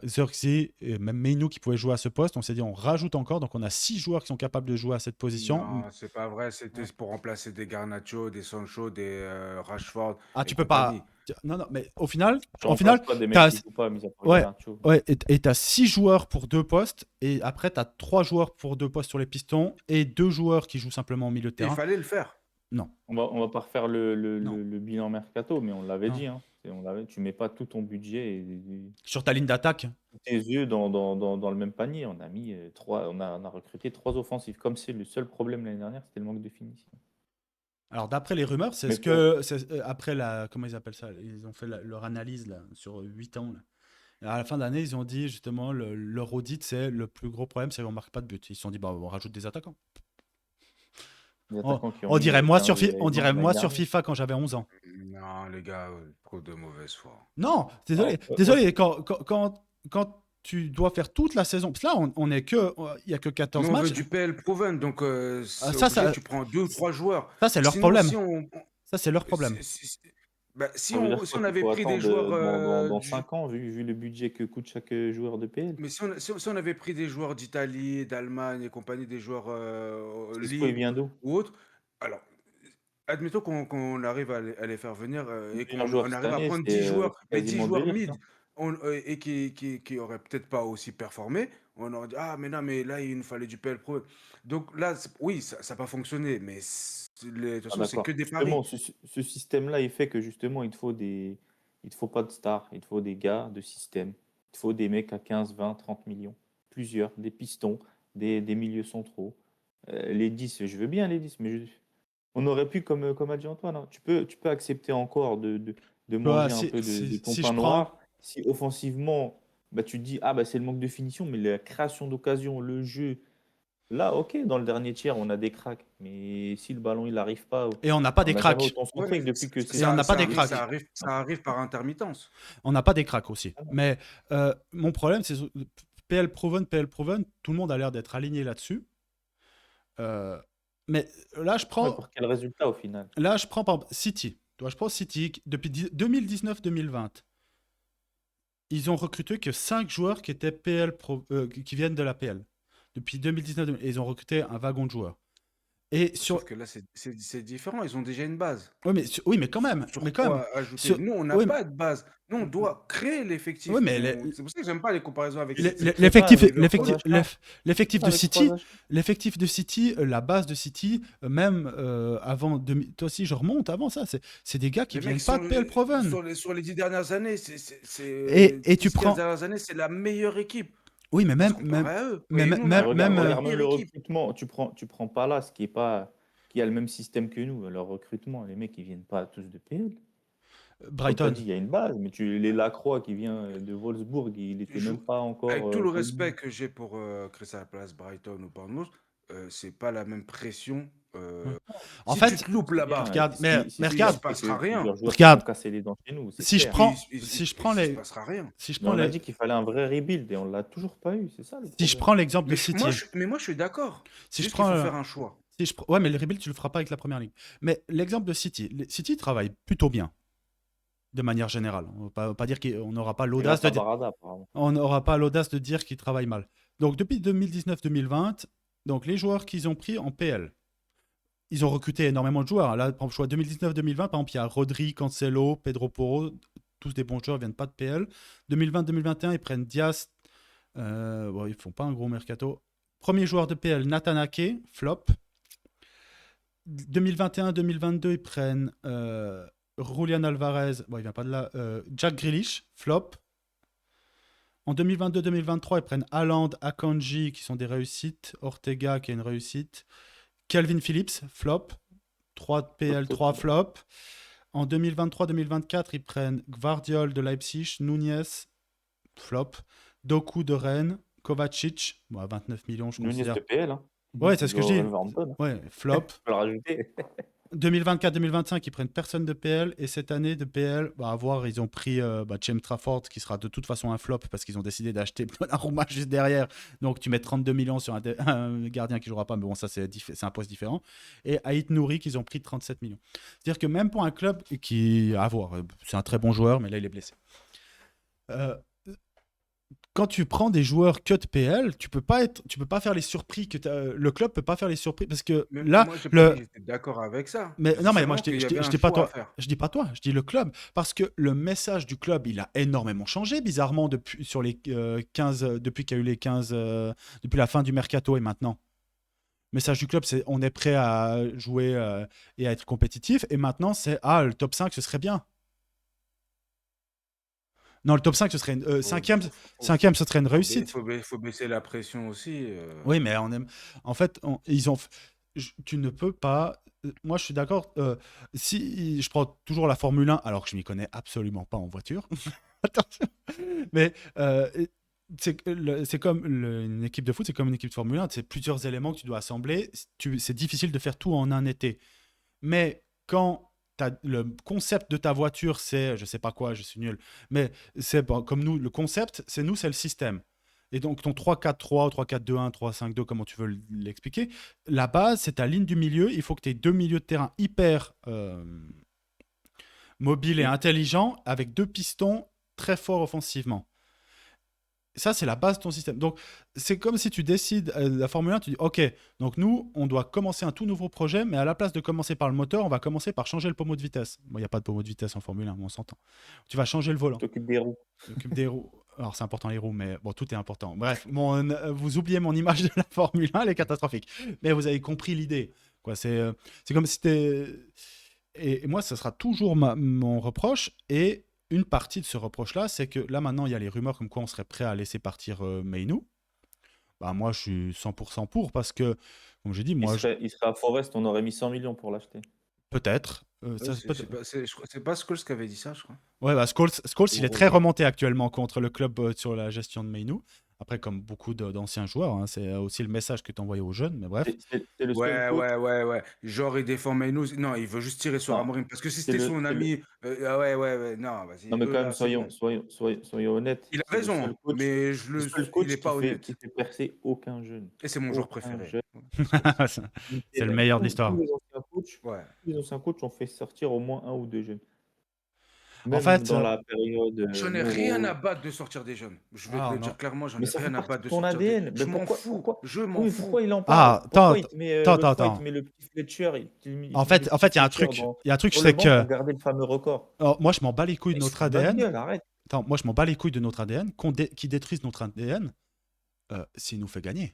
Zirkzee et même Meinou qui pouvaient jouer à ce poste. On s'est dit on rajoute encore, donc on a 6 joueurs qui sont capables de jouer à cette position. Non, c'est pas vrai. C'était pour remplacer des Garnacho, des Sancho, des Rashford Ah, et tu peux pas. compagnie. Non, non, mais au Je au final remplace pas des mecs qui t'as, jouent pas, mis à part ouais, Garnacho. ouais, et tu as 6 joueurs pour 2 postes, et après tu as 3 joueurs pour 2 postes sur les pistons, et 2 joueurs qui jouent simplement au milieu de Et il terrain. fallait le faire. Non, On va pas refaire non, le bilan mercato, mais on l'avait non. dit, hein. Tu mets pas tout ton budget Sur ta ligne d'attaque, tous tes yeux dans le même panier. On a mis on a recruté 3 offensifs. Comme c'est le seul problème l'année dernière, c'était le manque de finition. alors d'après les rumeurs, c'est Mais ce que après comment ils appellent ça, ils ont fait leur analyse là sur 8 ans là. Et à la fin de l'année, ils ont dit justement leur audit, c'est le plus gros problème, c'est qu'on marque pas de but. Ils se sont dit bah on rajoute des attaquants. les On, attaquants qui ont on mis dirait moi 15 on et 20 dirait l'année moi sur dernière. FIFA quand j'avais 11 ans. Non, les gars, trop de mauvaise foi. Non, Alors, désolé, moi, désolé quand tu dois faire toute la saison. Parce que là on est que il y a que 14 Nous, on veut matchs. du PL proven, donc Ah, c'est obligé, tu prends 2 ou 3 joueurs. ça c'est leur Sinon, problème. si on, Ça c'est leur problème. bah, si ça veut dire on, si quoi on qu'il avait faut pris des attendre joueurs dans 5 ans, vu le budget que coûte chaque joueur de PL. mais si on avait pris des joueurs d'Italie, d'Allemagne et compagnie, des joueurs Isco, il libres vient d'où? ou autres, alors admettons qu'on arrive à les faire venir Le et meilleur qu'on joueur on cette arrive à année, prendre 10 joueurs, c'est mais 10 quasiment joueurs De Ligt, mid hein. et qui auraient peut-être pas aussi performé, on aurait dit, ah, mais non, mais là, il nous fallait du PL Pro. Donc là, oui, ça n'a pas fonctionné, mais de toute Ah, façon, c'est que d'accord. des Justement, paris. ce système-là, il fait que justement, il te faut pas de stars, il te faut des gars de système. Il te faut des mecs à 15, 20, 30 millions. Plusieurs, des pistons, des milieux centraux. Les 10, je veux bien les 10, mais on aurait pu, comme a dit Antoine, hein, tu peux accepter encore de Ouais, manger un peu de ton si pain je prends. noir si offensivement, bah, tu te dis, ah bah c'est le manque de finition, mais la création d'occasion, le jeu, là, ok, dans le dernier tiers, on a des cracks, mais si le ballon il n'arrive pas, Et on n'a pas on des n'a jamais cracks. autant Ouais, centré que depuis que Et on c'est n'a pas des Cissé. cracks. ça arrive par intermittence. On n'a pas des cracks aussi. Ah non. Mais mon problème, c'est PL Proven, tout le monde a l'air d'être aligné là-dessus. Euh, mais là, je Ouais, prends, pour quel résultat au final? par exemple City. Tu vois, je prends City. Depuis 2019-2020, ils ont recruté que 5 joueurs qui étaient qui viennent de la PL. Depuis 2019, ils ont recruté un wagon de joueurs. Et sur. Sauf que là, c'est différent. Ils ont déjà une base. Oui, mais quand même. Sur Mais quand même. quoi ajouter? Sur- Nous, on n'a oui, pas de base. Nous, on doit créer oui, l'effectif. mais C'est pour ça que j'aime pas les comparaisons avec Tu City. le crées pas avec Liverpool, 3 achats? l'effectif Pas de avec 3 City, achats? la base de City, même avant, toi aussi je remonte avant ça, c'est des gars qui les mecs, viennent pas de PL Proven. sur les 10 dernières années, Et tu 10-15 prends, dernières années, c'est la meilleure équipe. oui, mais Faut se comparer à eux. Et nous, on Mais a, on a regarde, la regarde même meilleure le équipe. recrutement. Tu prends pas là ce qui a le même système que nous. Leur recrutement, les mecs, ils viennent pas tous de PL. Comme tu as Brighton. dit, il y a une base, mais les Lacroix qui vient de Wolfsburg, il n'était Je- même pas encore Avec tout le connu. respect que j'ai pour Crystal Palace, Brighton ou Bournemouth, c'est pas la même pression. En Si tu fait, te loupes C'est bien. là-bas, regarde, C'est mais ce il qui a se regarde, fait passera que rien. plusieurs joueurs se sont regarde, cassés les dents chez nous, c'est si je clair. prends, si je prends Il se les, passera rien. si je Mais prends on a les, dit qu'il fallait un vrai rebuild et on l'a toujours pas eu. C'est ça le si je problème. prends l'exemple de City, Moi, je suis d'accord. si C'est je juste qu'il prends, faut faire un choix. ouais, mais le rebuild tu le feras pas avec la première ligue. Mais l'exemple de City, City travaille plutôt bien. De manière générale. On va pas dire qu'on n'aura pas C'est l'audace grâce de à dire, Barada, apparemment. on n'aura pas l'audace de dire qu'ils travaillent mal. Donc depuis 2019-2020, donc les joueurs qu'ils ont pris en PL, ils ont recruté énormément de joueurs. Là, par exemple, je vois 2019-2020, par exemple, il y a Rodri, Cancelo, Pedro Porro, tous des bons joueurs, ils viennent pas de PL. 2020-2021, ils prennent Diaz. Bon, ils font pas un gros mercato. Premier joueur de PL, Nathan Ake, flop. 2021-2022, ils prennent Julian Alvarez, bon, il vient pas de là. Jack Grealish, flop. En 2022-2023, ils prennent Haaland, Akanji, qui sont des réussites. Ortega, qui est une réussite. Calvin Phillips, flop. 3 PL, 3 flop. En 2023-2024, ils prennent Gvardiol de Leipzig, Nunez, flop. Doku de Rennes, Kovacic, bon, à 29 millions, je Nunez considère. de PL, hein. Ouais, c'est ce que je dis. Wolverhampton. Ouais, flop. Tu peux le rajouter. 2024-2025, ils prennent personne de PL. Et cette année de PL, à voir, ils ont pris James Trafford, qui sera de toute façon un flop parce qu'ils ont décidé d'acheter Donnarumma juste derrière. Donc tu mets 32 millions sur un gardien qui ne jouera pas, mais bon, ça c'est un poste différent. Et Aït Nouri, qu'ils ont pris 37 millions. C'est-à-dire que même pour un club qui, à voir, c'est un très bon joueur, mais là il est blessé. Quand tu prends des joueurs cut PL, tu peux pas faire les surprises le club peut pas faire les surprises parce que Mais là moi, j'ai pas dit que j'étais d'accord avec ça. mais Je dis non, mais moi simplement qu'il y avait un je dis pas choix à toi, faire. je dis pas toi, je dis le club parce que le message du club, il a énormément changé bizarrement depuis sur les 15 depuis qu'il y a eu les 15 depuis la fin du mercato et maintenant. Le message du club, c'est on est prêt à jouer et à être compétitif et maintenant c'est le top 5 ce serait bien. Non, le top 5 ce serait une cinquième ce serait une réussite. Faut baisser la pression aussi. Oui, mais on aime. En fait, tu ne peux pas. Moi, je suis d'accord. Si je prends toujours la Formule 1, alors que je m'y connais absolument pas en voiture. Attention. Mais c'est comme une équipe de foot, c'est comme une équipe de Formule 1. C'est plusieurs éléments que tu dois assembler. C'est difficile de faire tout en un été. Mais quand le concept de ta voiture, c'est, je sais pas quoi, je suis nul, mais c'est comme nous, le concept, c'est le système. Et donc ton 3-4-3, 3-4-2-1, 3-5-2, comment tu veux l'expliquer, la base, c'est ta ligne du milieu. Il faut que tu aies deux milieux de terrain hyper mobiles et intelligents, avec deux pistons très forts offensivement. Ça, c'est la base de ton système. Donc, c'est comme si tu décides, la Formule 1, tu dis, OK, donc nous, on doit commencer un tout nouveau projet, mais à la place de commencer par le moteur, on va commencer par changer le pommeau de vitesse. Bon, il n'y a pas de pommeau de vitesse en Formule 1, on s'entend. Tu vas changer le Tu volant. t'occupes des roues. Tu t'occupes des roues. Alors, c'est important les roues, mais bon, tout est important. Bref, vous oubliez mon image de la Formule 1, elle est catastrophique. Mais vous avez compris l'idée. Quoi, c'est comme si c'était... Et moi, ça sera toujours mon reproche. Et une partie de ce reproche-là, c'est que là, maintenant, il y a les rumeurs comme quoi on serait prêt à laisser partir Meinu. Bah, moi, je suis 100% pour parce que, comme j'ai dit, Il moi, serait à Forest, on aurait mis 100 millions pour l'acheter. peut-être. Ouais, Ça, c'est pas Scholes qui avait dit ça, je crois. Ouais, bah, Scholes, il est Ou- très remonté actuellement contre le club sur la gestion de Meinu. Après, comme beaucoup d'anciens joueurs, hein, c'est aussi le message que tu envoyé aux jeunes, mais bref. C'est le seul coach. Ouais. Genre, il défend Mainou. Non, il veut juste tirer sur Non, Amorim. Parce que si c'est c'était le, son c'est le- ami. Ouais. Non, vas-y. Non, mais quand Eux, même, là, c'est bon. soyons honnêtes. Il a C'est le raison, seul coach, mais il est qui pas honnête. fait percer aucun jeune. Et c'est mon joueur Aucun préféré. jeune. C'est le meilleur de Tous l'histoire. Ouais. les anciens coachs ont fait sortir au moins un ou deux jeunes. En Même fait, dans la période J'en ai rien à battre de sortir des jeunes. Je vais te le non. dire clairement, j'en Mais ai ça fait rien à partie battre de de ton sortir des ADN. Je Mais m'en fous. Je m'en oui, fous. pourquoi il en parle? Pourquoi il te met le petit Fletcher? En fait, il y a un truc, c'est que pour garder le fameux record. moi, je m'en bats les couilles de Mais notre c'est une bonne ADN. gueule, arrête. Attends, moi, je m'en bats les couilles de notre ADN, qui détruisent notre ADN, s'il nous fait gagner.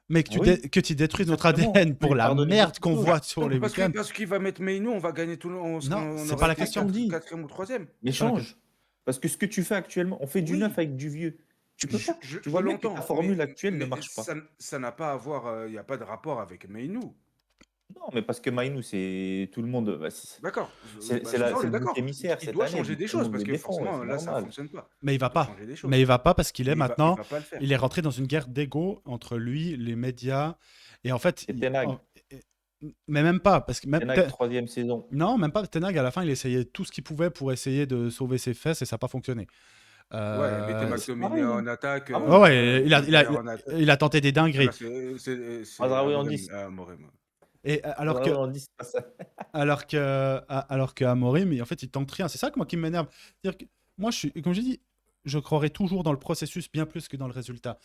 Mais que tu détruises notre Exactement. ADN pour Oui, la pardonnez-moi merde quelque qu'on chose. voit sur les week-ends. Parce qu'il va mettre Mainou, on va gagner tout le Non, c'est aurait pas la été question. quatrième ou troisième. Mais C'est pas la change. Parce que ce que tu fais actuellement, on fait du Oui. neuf avec du vieux. Tu peux pas. Tu vois bien que ta formule actuelle ne marche pas. Ça n'a pas à voir, il n'y a pas de rapport avec Mainou. Non, mais parce que Mainou, c'est tout le monde. D'accord. C'est Bah, c'est ça, on est le bouc d'accord. émissaire Il cette doit année. changer donc des tout le choses monde parce le que défend, forcément, c'est là, ça ne normal. fonctionne pas. Mais il va Il doit pas. changer des choses. Mais il va pas parce qu'il est Il maintenant. va pas le faire. Il est rentré dans une guerre d'ego entre lui, les médias. Et en fait. Et Ten Hag. Mais même pas. Parce que même Ten Hag, troisième saison. Non, même pas. Ten Hag, à la fin, il essayait tout ce qu'il pouvait pour essayer de sauver ses fesses et ça n'a pas fonctionné. Ouais, mettez McTominay pareil, en attaque. Ouais, Bayer il a tenté des dingueries. Là, c'est Mazraoui en 10. Amorim. Et alors que. Mazraoui en 10, c'est pas ça. Alors que Amorim, en fait, il tente rien. C'est ça que moi qui m'énerve. C'est-à-dire que moi, comme j'ai dit, je croirais toujours dans le processus bien plus que dans le résultat.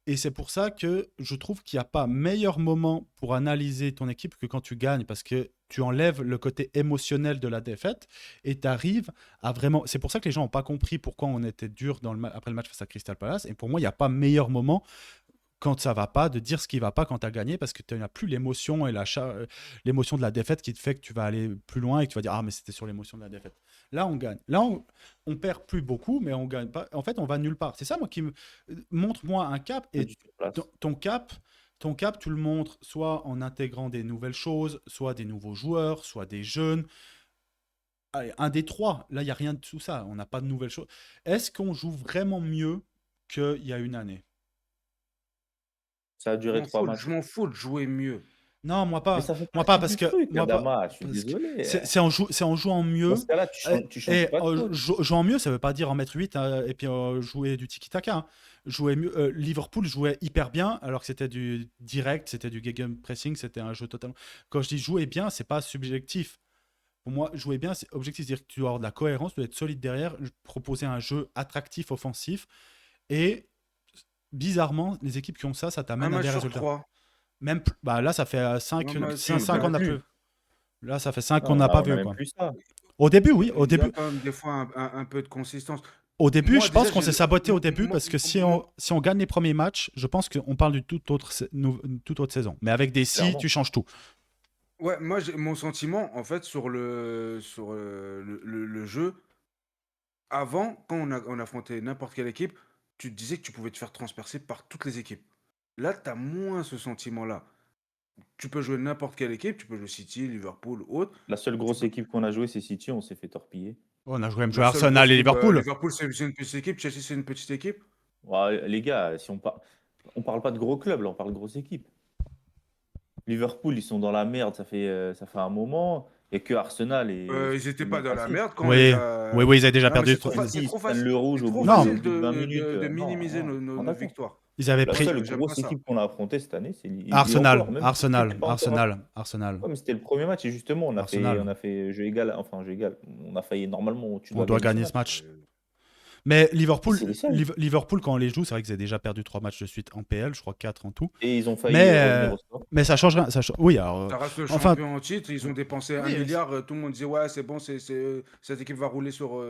Et c'est pour ça que je trouve qu'il n'y a pas meilleur moment pour analyser ton équipe que quand tu gagnes, parce que tu enlèves le côté émotionnel de la défaite et tu arrives à vraiment... C'est pour ça que les gens n'ont pas compris pourquoi on était dur après le match face à Crystal Palace. Et pour moi, il n'y a pas meilleur moment quand ça va pas, de dire ce qui va pas quand tu as gagné, parce que tu n'as plus l'émotion et l'émotion de la défaite qui te fait que tu vas aller plus loin et que tu vas dire ah mais c'était sur l'émotion de la défaite. Là on gagne. Là on perd plus beaucoup, mais on gagne pas. En fait on va nulle part. C'est ça moi qui me montre-moi un cap et ton cap, tu le montres soit en intégrant des nouvelles choses, soit des nouveaux joueurs, soit des jeunes. Allez, un des trois. Là il y a rien de tout ça. On n'a pas de nouvelles choses. Est-ce qu'on joue vraiment mieux qu'il y a une année? Ça a duré 3 matchs. Je m'en fous de jouer mieux. Non, moi pas. Mais ça fait Moi pas parce partie du que truc, moi pas. Adama, je suis désolé. C'est en jouant mieux. Dans ce cas-là, tu changes pas de coach. Jouant mieux, ça veut pas dire en mettre 8 et puis jouer du tiki-taka. Hein. Jouer mieux. Liverpool jouait hyper bien alors que c'était du direct, c'était du gegenpressing, c'était un jeu totalement. Quand je dis jouer bien, c'est pas subjectif. Pour moi, jouer bien, c'est objectif, c'est-à-dire que tu dois avoir de la cohérence, tu dois être solide derrière, proposer un jeu attractif, offensif et bizarrement, les équipes qui ont ça t'amène à des résultats. 3. Même bah là, ça fait 5 qu'on a plus. Là, ça fait 5 qu'on Non, n'a pas on a vu. même Quoi. plus ça. Au début, oui. Au Il y début, a quand même des fois un peu de consistance. au début Moi, je pense déjà, qu'on s'est saboté au début moi- parce que si on gagne les premiers matchs, je pense qu'on parle d'une toute autre saison. Mais avec des si, Clairement. tu changes tout. Ouais, moi, mon sentiment, en fait, sur le jeu, avant, quand on affrontait n'importe quelle équipe, tu te disais que tu pouvais te faire transpercer par toutes les équipes. Là, tu as moins ce sentiment-là. Tu peux jouer n'importe quelle équipe, tu peux jouer City, Liverpool, autre. La seule grosse équipe qu'on a jouée, c'est City, on s'est fait torpiller. On a même joué La seule Arsenal grosse et équipe, Liverpool. Liverpool, c'est une petite équipe. Chelsea, c'est une petite équipe. Ouais, les gars, si on parle pas de gros clubs, là, on parle de grosse équipe. Liverpool, ils sont dans la merde, ça fait un moment. Et que Arsenal et Ils n'étaient pas dans la merde quand on Oui, les a- oui, ils avaient déjà Non, mais perdu. c'est trop facile. Ils trop prennent facile. le rouge C'est au trop bout facile de 20 minutes. de minimiser Non, nos d'accord. victoires. Ils avaient La pris seule J'aime grosse pas ça. équipe qu'on a affrontée cette année, c'est Arsenal. encore, même si Arsenal. c'était pas encore- Arsenal. Ouais, mais c'était le premier match et justement, on a Arsenal. fait jeu égal. Enfin, jeu égal. On a failli normalement. On doit gagner ce match. Mais C'est Liverpool, les seuls. Liverpool, quand on les joue, c'est vrai qu'ils avaient déjà perdu 3 matchs de suite en PL, je crois 4 en tout. Et ils ont failli Mais, revenir au score. mais ça change rien. Oui, alors. Ça reste le Enfin, champion en titre. Ils ont dépensé 1 oui, milliard. Tout le monde disait, ouais, c'est bon, cette équipe va rouler sur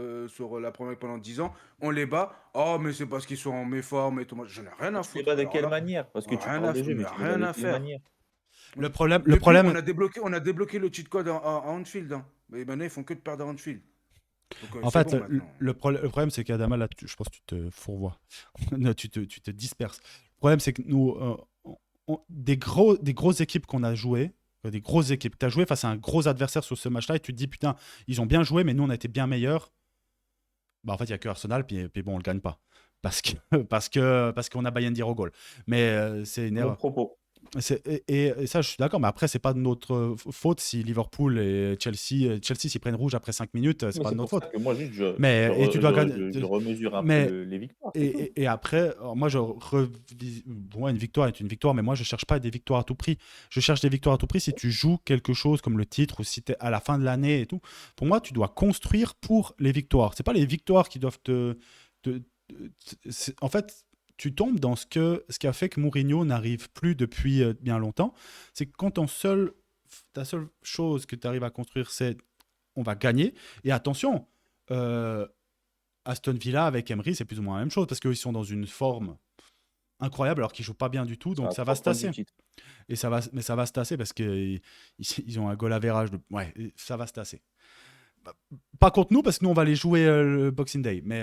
la première pendant 10 ans. On les bat. Oh, mais c'est parce qu'ils sont en méforme et tout. Moi, j'en ai rien à Tu les foutre. bas de Alors quelle là, manière? Parce que tu rien parles à, de jeu, mais mais tu les bats rien de à quelle faire. manière? le problème, Depuis, on a débloqué le cheat code à Anfield. Hein. Mais maintenant, ils font que de perdre à Anfield. Donc, en c'est fait, bon maintenant. le problème, c'est qu'Adama, là, je pense que tu te fourvoies. Non, tu te disperses. Le problème, c'est que nous, des grosses équipes qu'on a jouées, des grosses équipes, tu as joué face à un gros adversaire sur ce match-là et tu te dis, putain, ils ont bien joué, mais nous, on a été bien meilleurs. Bah, en fait, il n'y a que Arsenal, puis bon, on le gagne pas. Parce qu'on a Bayern dire au goal. Mais c'est une Bon erreur. propos. Et ça, je suis d'accord, mais après, c'est pas de notre faute si Liverpool et Chelsea s'y prennent rouge après 5 minutes, c'est Mais pas de c'est notre pour ça faute. que moi, juste, je, Mais, je, et tu re- dois je- gagner. je- je remesure un peu Mais, les victoires, c'est tout. et après, alors moi, une victoire est une victoire, mais moi, je cherche pas des victoires à tout prix. Je cherche des victoires à tout prix si tu joues quelque chose comme le titre ou si tu es à la fin de l'année et tout. Pour moi, tu dois construire pour les victoires. C'est pas les victoires qui doivent en fait, tu tombes dans ce qui a fait que Mourinho n'arrive plus depuis bien longtemps. C'est que quand ta seule chose que tu arrives à construire, c'est on va gagner. Et attention, Aston Villa avec Emery, c'est plus ou moins la même chose parce qu'ils sont dans une forme incroyable alors qu'ils jouent pas bien du tout. Donc À ça va 3 se points du tasser. titre. Mais ça va se tasser parce qu'ils ont un goal average. Ouais, ça va se tasser. Pas contre nous parce que nous, on va les jouer le Boxing Day. Mais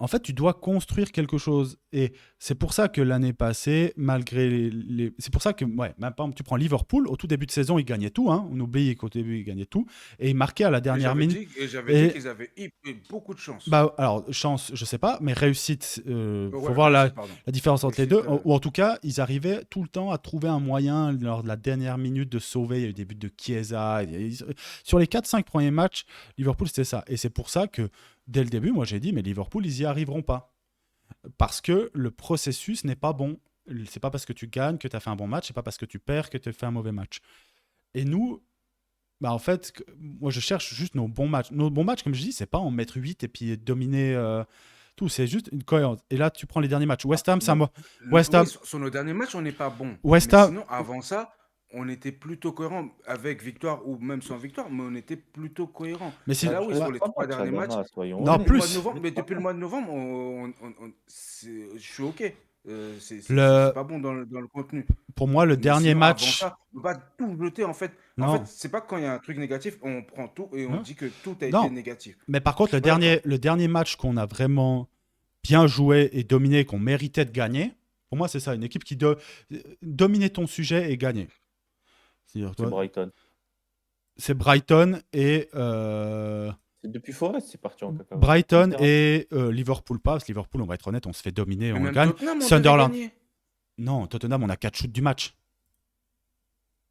en fait, tu dois construire quelque chose. Et c'est pour ça que l'année passée, malgré c'est pour ça que, ouais, même par exemple, tu prends Liverpool, au tout début de saison, ils gagnaient tout. Hein. On oublie qu'au début, ils gagnaient tout. Et ils marquaient à la dernière minute. J'avais dit qu'ils avaient eu beaucoup de chance. Bah, alors, chance, je sais pas, mais réussite, faut Ouais, voir réussite, pardon. la différence entre les Réussite, deux. Ou en tout cas, ils arrivaient tout le temps à trouver un moyen, lors de la dernière minute, de sauver. Il y a eu des buts de Chiesa. Sur les 4-5 premiers matchs, Liverpool, c'était ça. Et c'est pour ça que, dès le début, moi, j'ai dit, mais Liverpool, ils y arriveront pas. Parce que le processus n'est pas bon. C'est pas parce que tu gagnes que tu as fait un bon match, c'est pas parce que tu perds que tu as fait un mauvais match. Et nous, bah en fait, moi je cherche juste nos bons matchs. Nos bons matchs, comme je dis, c'est pas en mettre 8 et puis dominer tout, c'est juste une cohérence. Et là, tu prends les derniers matchs. West Ham, ça moi. West Ham, Oui, sur nos derniers matchs, on n'est pas bon. West Mais Ham, sinon, avant ça, on était plutôt cohérent avec victoire ou même sans victoire, mais on était plutôt cohérent. mais si, Et là, oui, sur Ouais, les pas 3 mal, derniers matchs, Adama, soyons non, depuis le honnêtes. mois de plus. novembre, mais depuis le mois de novembre, je suis OK. C'est Le, pas bon dans le contenu. pour moi, le Mais dernier sinon, avant match, ça, on ne peut pas tout jeter en fait. En non, fait, c'est pas quand il y a un truc négatif, on prend tout et on non, dit que tout a été non. négatif. Mais par contre, Je suis pas d'accord. le dernier match qu'on a vraiment bien joué et dominé, qu'on méritait de gagner, pour moi, c'est ça, une équipe qui dominer ton sujet et gagner. C'est-à-dire, C'est toi, Brighton. c'est Brighton et C'est depuis Forest, c'est parti en cacahuète. Brighton Littéralement. et Liverpool pas. Parce que Liverpool, on va être honnête, on se fait dominer, Mais on même gagne. Tottenham, on devait Sunderland, gagner. non, Tottenham, on a 4 shoots du match.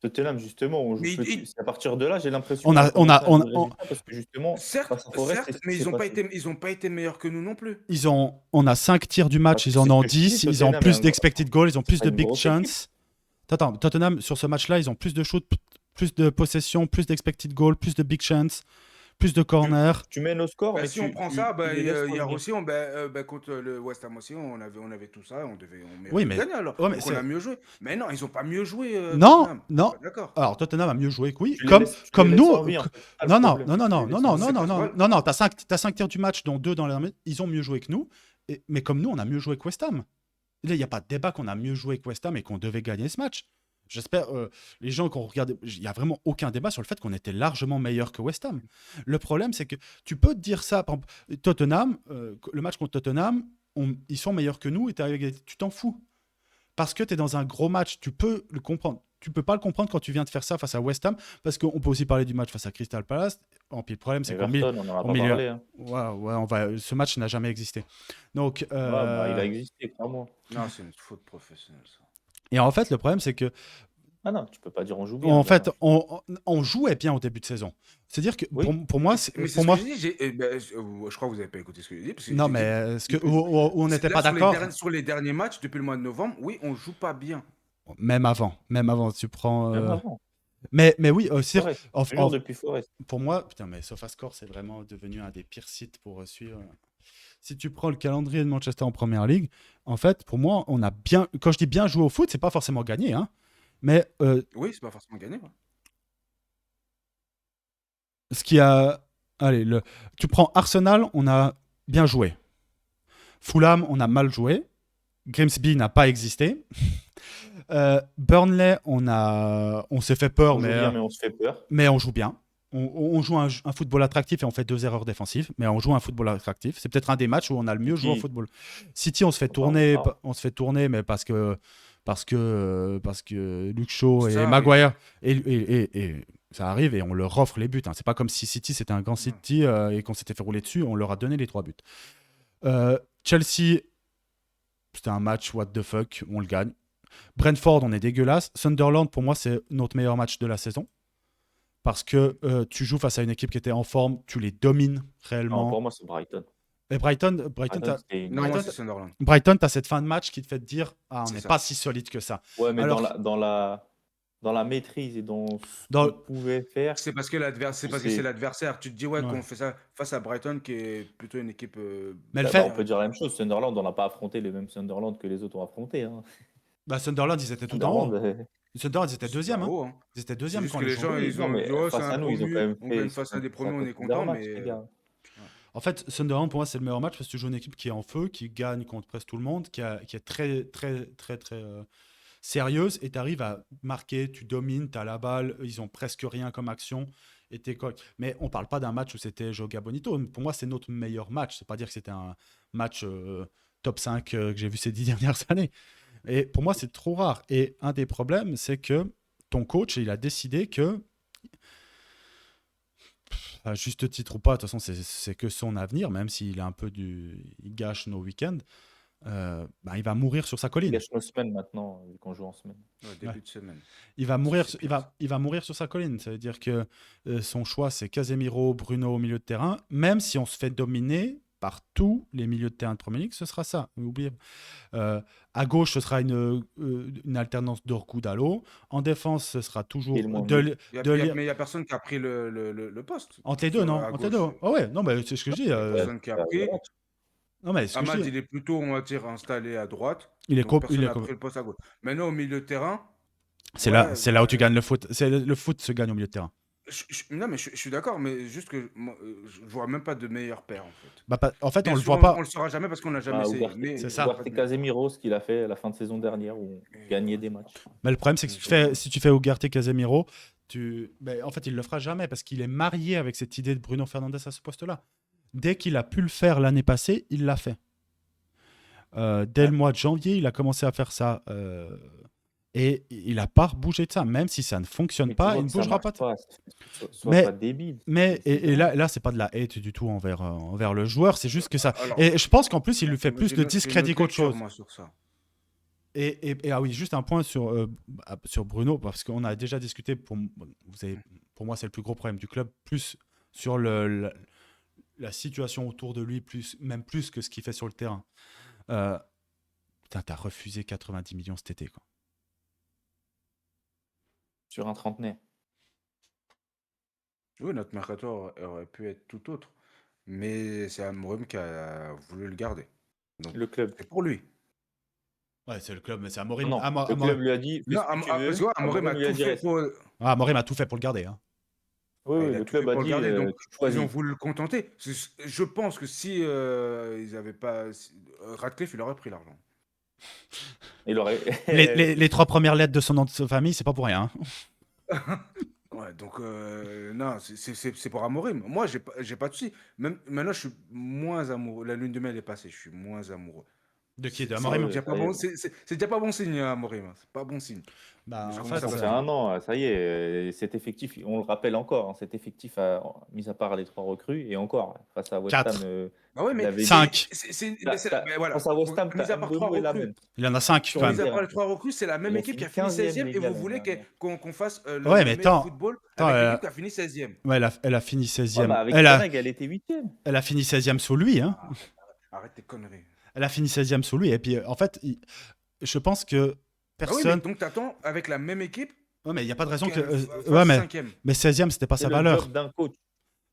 Tottenham, justement, on joue Mais c'est à partir de là, j'ai l'impression On qu'on a, on commence a, à on, jouer le on- résultat parce que justement, Certes, face à Forest, c'est ce qui mais s'est passé. ils ont pas été meilleurs que nous non plus. on a 5 tirs du match, Parce que ils en c'est ce ont que je te dis, 10, ils ont Tottenham est plus un d'expected goals, ils ont c'est plus pas de une big grosse équipe. chances. Attends, Tottenham, sur ce match-là, ils ont plus de shoots, plus de possession, plus d'expected goals, plus de big chances, plus de corners. Tu mènes au score, Bah, mais si on prend tu ça, les laisses hier revenir. aussi, contre le West Ham aussi, on avait tout ça, on Oui, méritait de mais, gagner alors. ouais, mais Donc on a mieux joué. Mais non, ils ont pas mieux joué, Non, Tottenham. non. Pas d'accord. Alors, Tottenham a mieux joué que oui. Tu les laisses Comme en nous. vie, en fait. C'est ça le Non, non, problème. non, non, non, Tu les non, laisses en non, vie. non, non, Ouais. non, non, t'as 5 tirs du match, dont 2 dans la dernière. Ils ont mieux joué que nous. Mais comme nous, on a mieux joué que West Ham. Là, il n'y a pas de débat qu'on a mieux joué que West Ham et qu'on devait gagner ce match. J'espère, les gens qui ont regardé, il n'y a vraiment aucun débat sur le fait qu'on était largement meilleur que West Ham. Le problème, c'est que tu peux te dire ça. Par exemple, Tottenham, le match contre Tottenham, ils sont meilleurs que nous et tu t'en fous. Parce que tu es dans un gros match, tu peux le comprendre. Tu peux pas le comprendre quand tu viens de faire ça face à West Ham, parce qu'on peut aussi parler du match face à Crystal Palace. Puis le problème, c'est qu'en Everton, on n'en a au pas milieu, parlé. Hein. ce match n'a jamais existé. Donc, Ouais, bah, il a existé, crois-moi. Non, c'est une faute professionnelle, ça. et en fait, le problème, c'est que Ah non, tu peux pas dire on joue bien. en gars. fait, on jouait bien au début de saison. C'est-à-dire que Oui. pour moi, Mais c'est pour ce moi, que j'ai dit. Je crois que vous n'avez pas écouté ce que j'ai dit. Parce que non, j'ai dit, mais depuis- où on n'était là, pas d'accord. sur les derniers matchs, depuis le mois de novembre, oui, on joue pas bien. Même avant, tu prends. Même avant. Mais oui, Forest. Toujours depuis Forest. pour moi, putain, mais SofaScore, c'est vraiment devenu un des pires sites pour suivre. Si tu prends le calendrier de Manchester en Première Ligue, en fait, pour moi, on a bien. Quand je dis bien joué au foot, c'est pas forcément gagné, hein. Mais Oui, c'est pas forcément gagné. Ouais. ce qui a. Allez, tu prends Arsenal, on a bien joué. Fulham, on a mal joué. Grimsby n'a pas existé. Burnley, on s'est fait peur, On joue bien, mais on se fait peur. mais on joue bien. On joue un football attractif et on fait 2 erreurs défensives, mais on joue un football attractif. C'est peut-être un des matchs où on a le mieux joué au City. football. City, on se fait tourner, mais parce que Luke Shaw et Ça Maguire et ça arrive et on leur offre les buts, hein. C'est pas comme si City c'était un grand City et qu'on s'était fait rouler dessus, on leur a donné les 3 buts. Chelsea, c'était un match what the fuck, on le gagne. Brentford, on est dégueulasse. Sunderland, pour moi, c'est notre meilleur match de la saison. Parce que tu joues face à une équipe qui était en forme, tu les domines réellement. Non, pour moi, c'est Brighton. Et Brighton, Non, moi, c'est Sunderland. Brighton, tu as cette fin de match qui te fait te dire on C'est n'est ça. pas si solide que ça. Ouais, mais Alors- dans la maîtrise et dans ce Dans- qu'on pouvait faire, C'est parce que c'est l'adversaire. Tu te dis, ouais, Ouais. qu'on fait ça face à Brighton, qui est plutôt une équipe. Mais le bah, fait- on peut dire la même chose. Sunderland, on n'a pas affronté les mêmes Sunderland que les autres ont affronté. Hein. Sunderland, ils étaient tout en haut. Sunderland, Sunderland, ils étaient deuxième. Hein. haut, hein. Ils étaient C'est deuxième juste quand que les les gens, gens. ils non, ont mais dit, oh, c'est face un à nous, ils ont quand même on fait. gagne face à des promus, on est content, match, mais. les gars. En fait, Sunderland, pour moi, c'est le meilleur match parce que tu joues une équipe qui est en feu, qui gagne contre presque tout le monde, qui est très, très, très, très sérieuse et tu arrives à marquer, tu domines, tu as la balle, ils ont presque rien comme action et t'es correct. Mais on parle pas d'un match où c'était Joga Bonito. Pour moi, c'est notre meilleur match. C'est pas dire que c'était un match top 5 que j'ai vu ces 10 dernières années. Et pour moi, c'est trop rare. Et un des problèmes, c'est que ton coach, il a décidé que à juste titre ou pas, de toute façon, c'est que son avenir, même s'il a un peu il gâche nos week-ends, il va mourir sur sa Il colline. gâche nos semaines maintenant, vu qu'on joue en semaine. Ouais, début de semaine. Il va mourir, c'est pire, il va mourir sur sa colline. Ça veut dire que son choix, c'est Casemiro, Bruno au milieu de terrain. Même si on se fait dominer par tous les milieux de terrain de Premier League, ce sera ça. Oubliez. À gauche, ce sera une alternance d'Orku Dallo. En défense, ce sera toujours Et le moins de, Mais il n'y a personne qui a pris le poste. entre les deux, non? À Entre les gauche. deux. Ah ouais, non, mais c'est ce que je dis. Il y a personne qui a pris. Non, mais ce que je Ahmad, dis. il est plutôt, on va dire, installé à droite. Il est Donc personne n'a pris le poste à gauche. Maintenant, au milieu de terrain. C'est ouais, là où tu gagnes le foot. Le foot se gagne au milieu de terrain. Non, mais je suis d'accord, mais juste que moi, je vois même pas de meilleur paire, en fait. En fait, Bien on le sûr, voit pas. On le saura jamais parce qu'on n'a jamais essayé. Mais c'est ça. Ugarte Casemiro, ce qu'il a fait à la fin de saison dernière, où on gagnait des matchs. Mais le problème, c'est que si tu fais Ugarte Casemiro, en fait, il le fera jamais parce qu'il est marié avec cette idée de Bruno Fernandes à ce poste-là. Dès qu'il a pu le faire l'année passée, il l'a fait. Dès le mois de janvier, il a commencé à faire ça. Et il n'a pas bougé de ça. Même si ça ne fonctionne pas, il ne bougera pas. Sois pas débile. Mais et là, c'est pas de la hate du tout envers le joueur. C'est juste que ça. Alors, et je pense qu'en plus, il lui fait plus de discrédit qu'autre chose. Moi, sur ça. Et ah oui, juste un point sur Bruno, parce qu'on a déjà discuté, pour moi, c'est le plus gros problème du club, plus sur la situation autour de lui, même plus que ce qu'il fait sur le terrain. Putain, t'as refusé 90 millions cet été, quoi. Sur un trentenaire. Oui, notre mercato aurait pu être tout autre. Mais c'est Amorim qui a voulu le garder. Donc, le club. C'est pour lui. Ouais, c'est le club, mais c'est Amorim. Non, le club lui a dit. Non, Amorim a tout fait pour. Amorim a tout fait pour le garder. Hein. Oui, le club a dit. Donc, ils ont voulu le contenter. Je pense que si ils n'avaient pas. Radcliffe, il aurait pris l'argent. Il aurait... les 3 premières lettres de son nom de famille, c'est pas pour rien. Hein. Ouais, donc non, c'est pour Amorim. Moi, j'ai pas de souci. Maintenant, je suis moins amoureux. La lune de miel est passée. Je suis moins amoureux. De qui? De Amorim? C'est déjà pas bon signe, Amorim. C'est pas bon signe. En fait, ça fait un an, ça y est, cet effectif, on le rappelle encore, cet effectif a, mis à part les 3 recrues, et encore, face à West Ham, ah ouais, mais 5. Voilà. Face à West Ham, mis à part 3 recrues. Il en a 5 quand même. Mis à part les 3 recrues, c'est la même équipe qui a fini 16e, et vous voulez qu'on fasse le meilleur football avec l'équipe qui a fini 16e. Ouais, elle a fini 16e. Avec elle était 8e. Elle a fini 16e sous lui. Hein. Arrête tes conneries. Elle a fini 16e sous lui. Et puis, en fait, je pense que personne. Donc, t'attends avec la même équipe Ouais, mais il n'y a pas de raison que. Enfin, Ouais, 5e. mais 16e, c'était pas C'est sa le valeur. job d'un coach.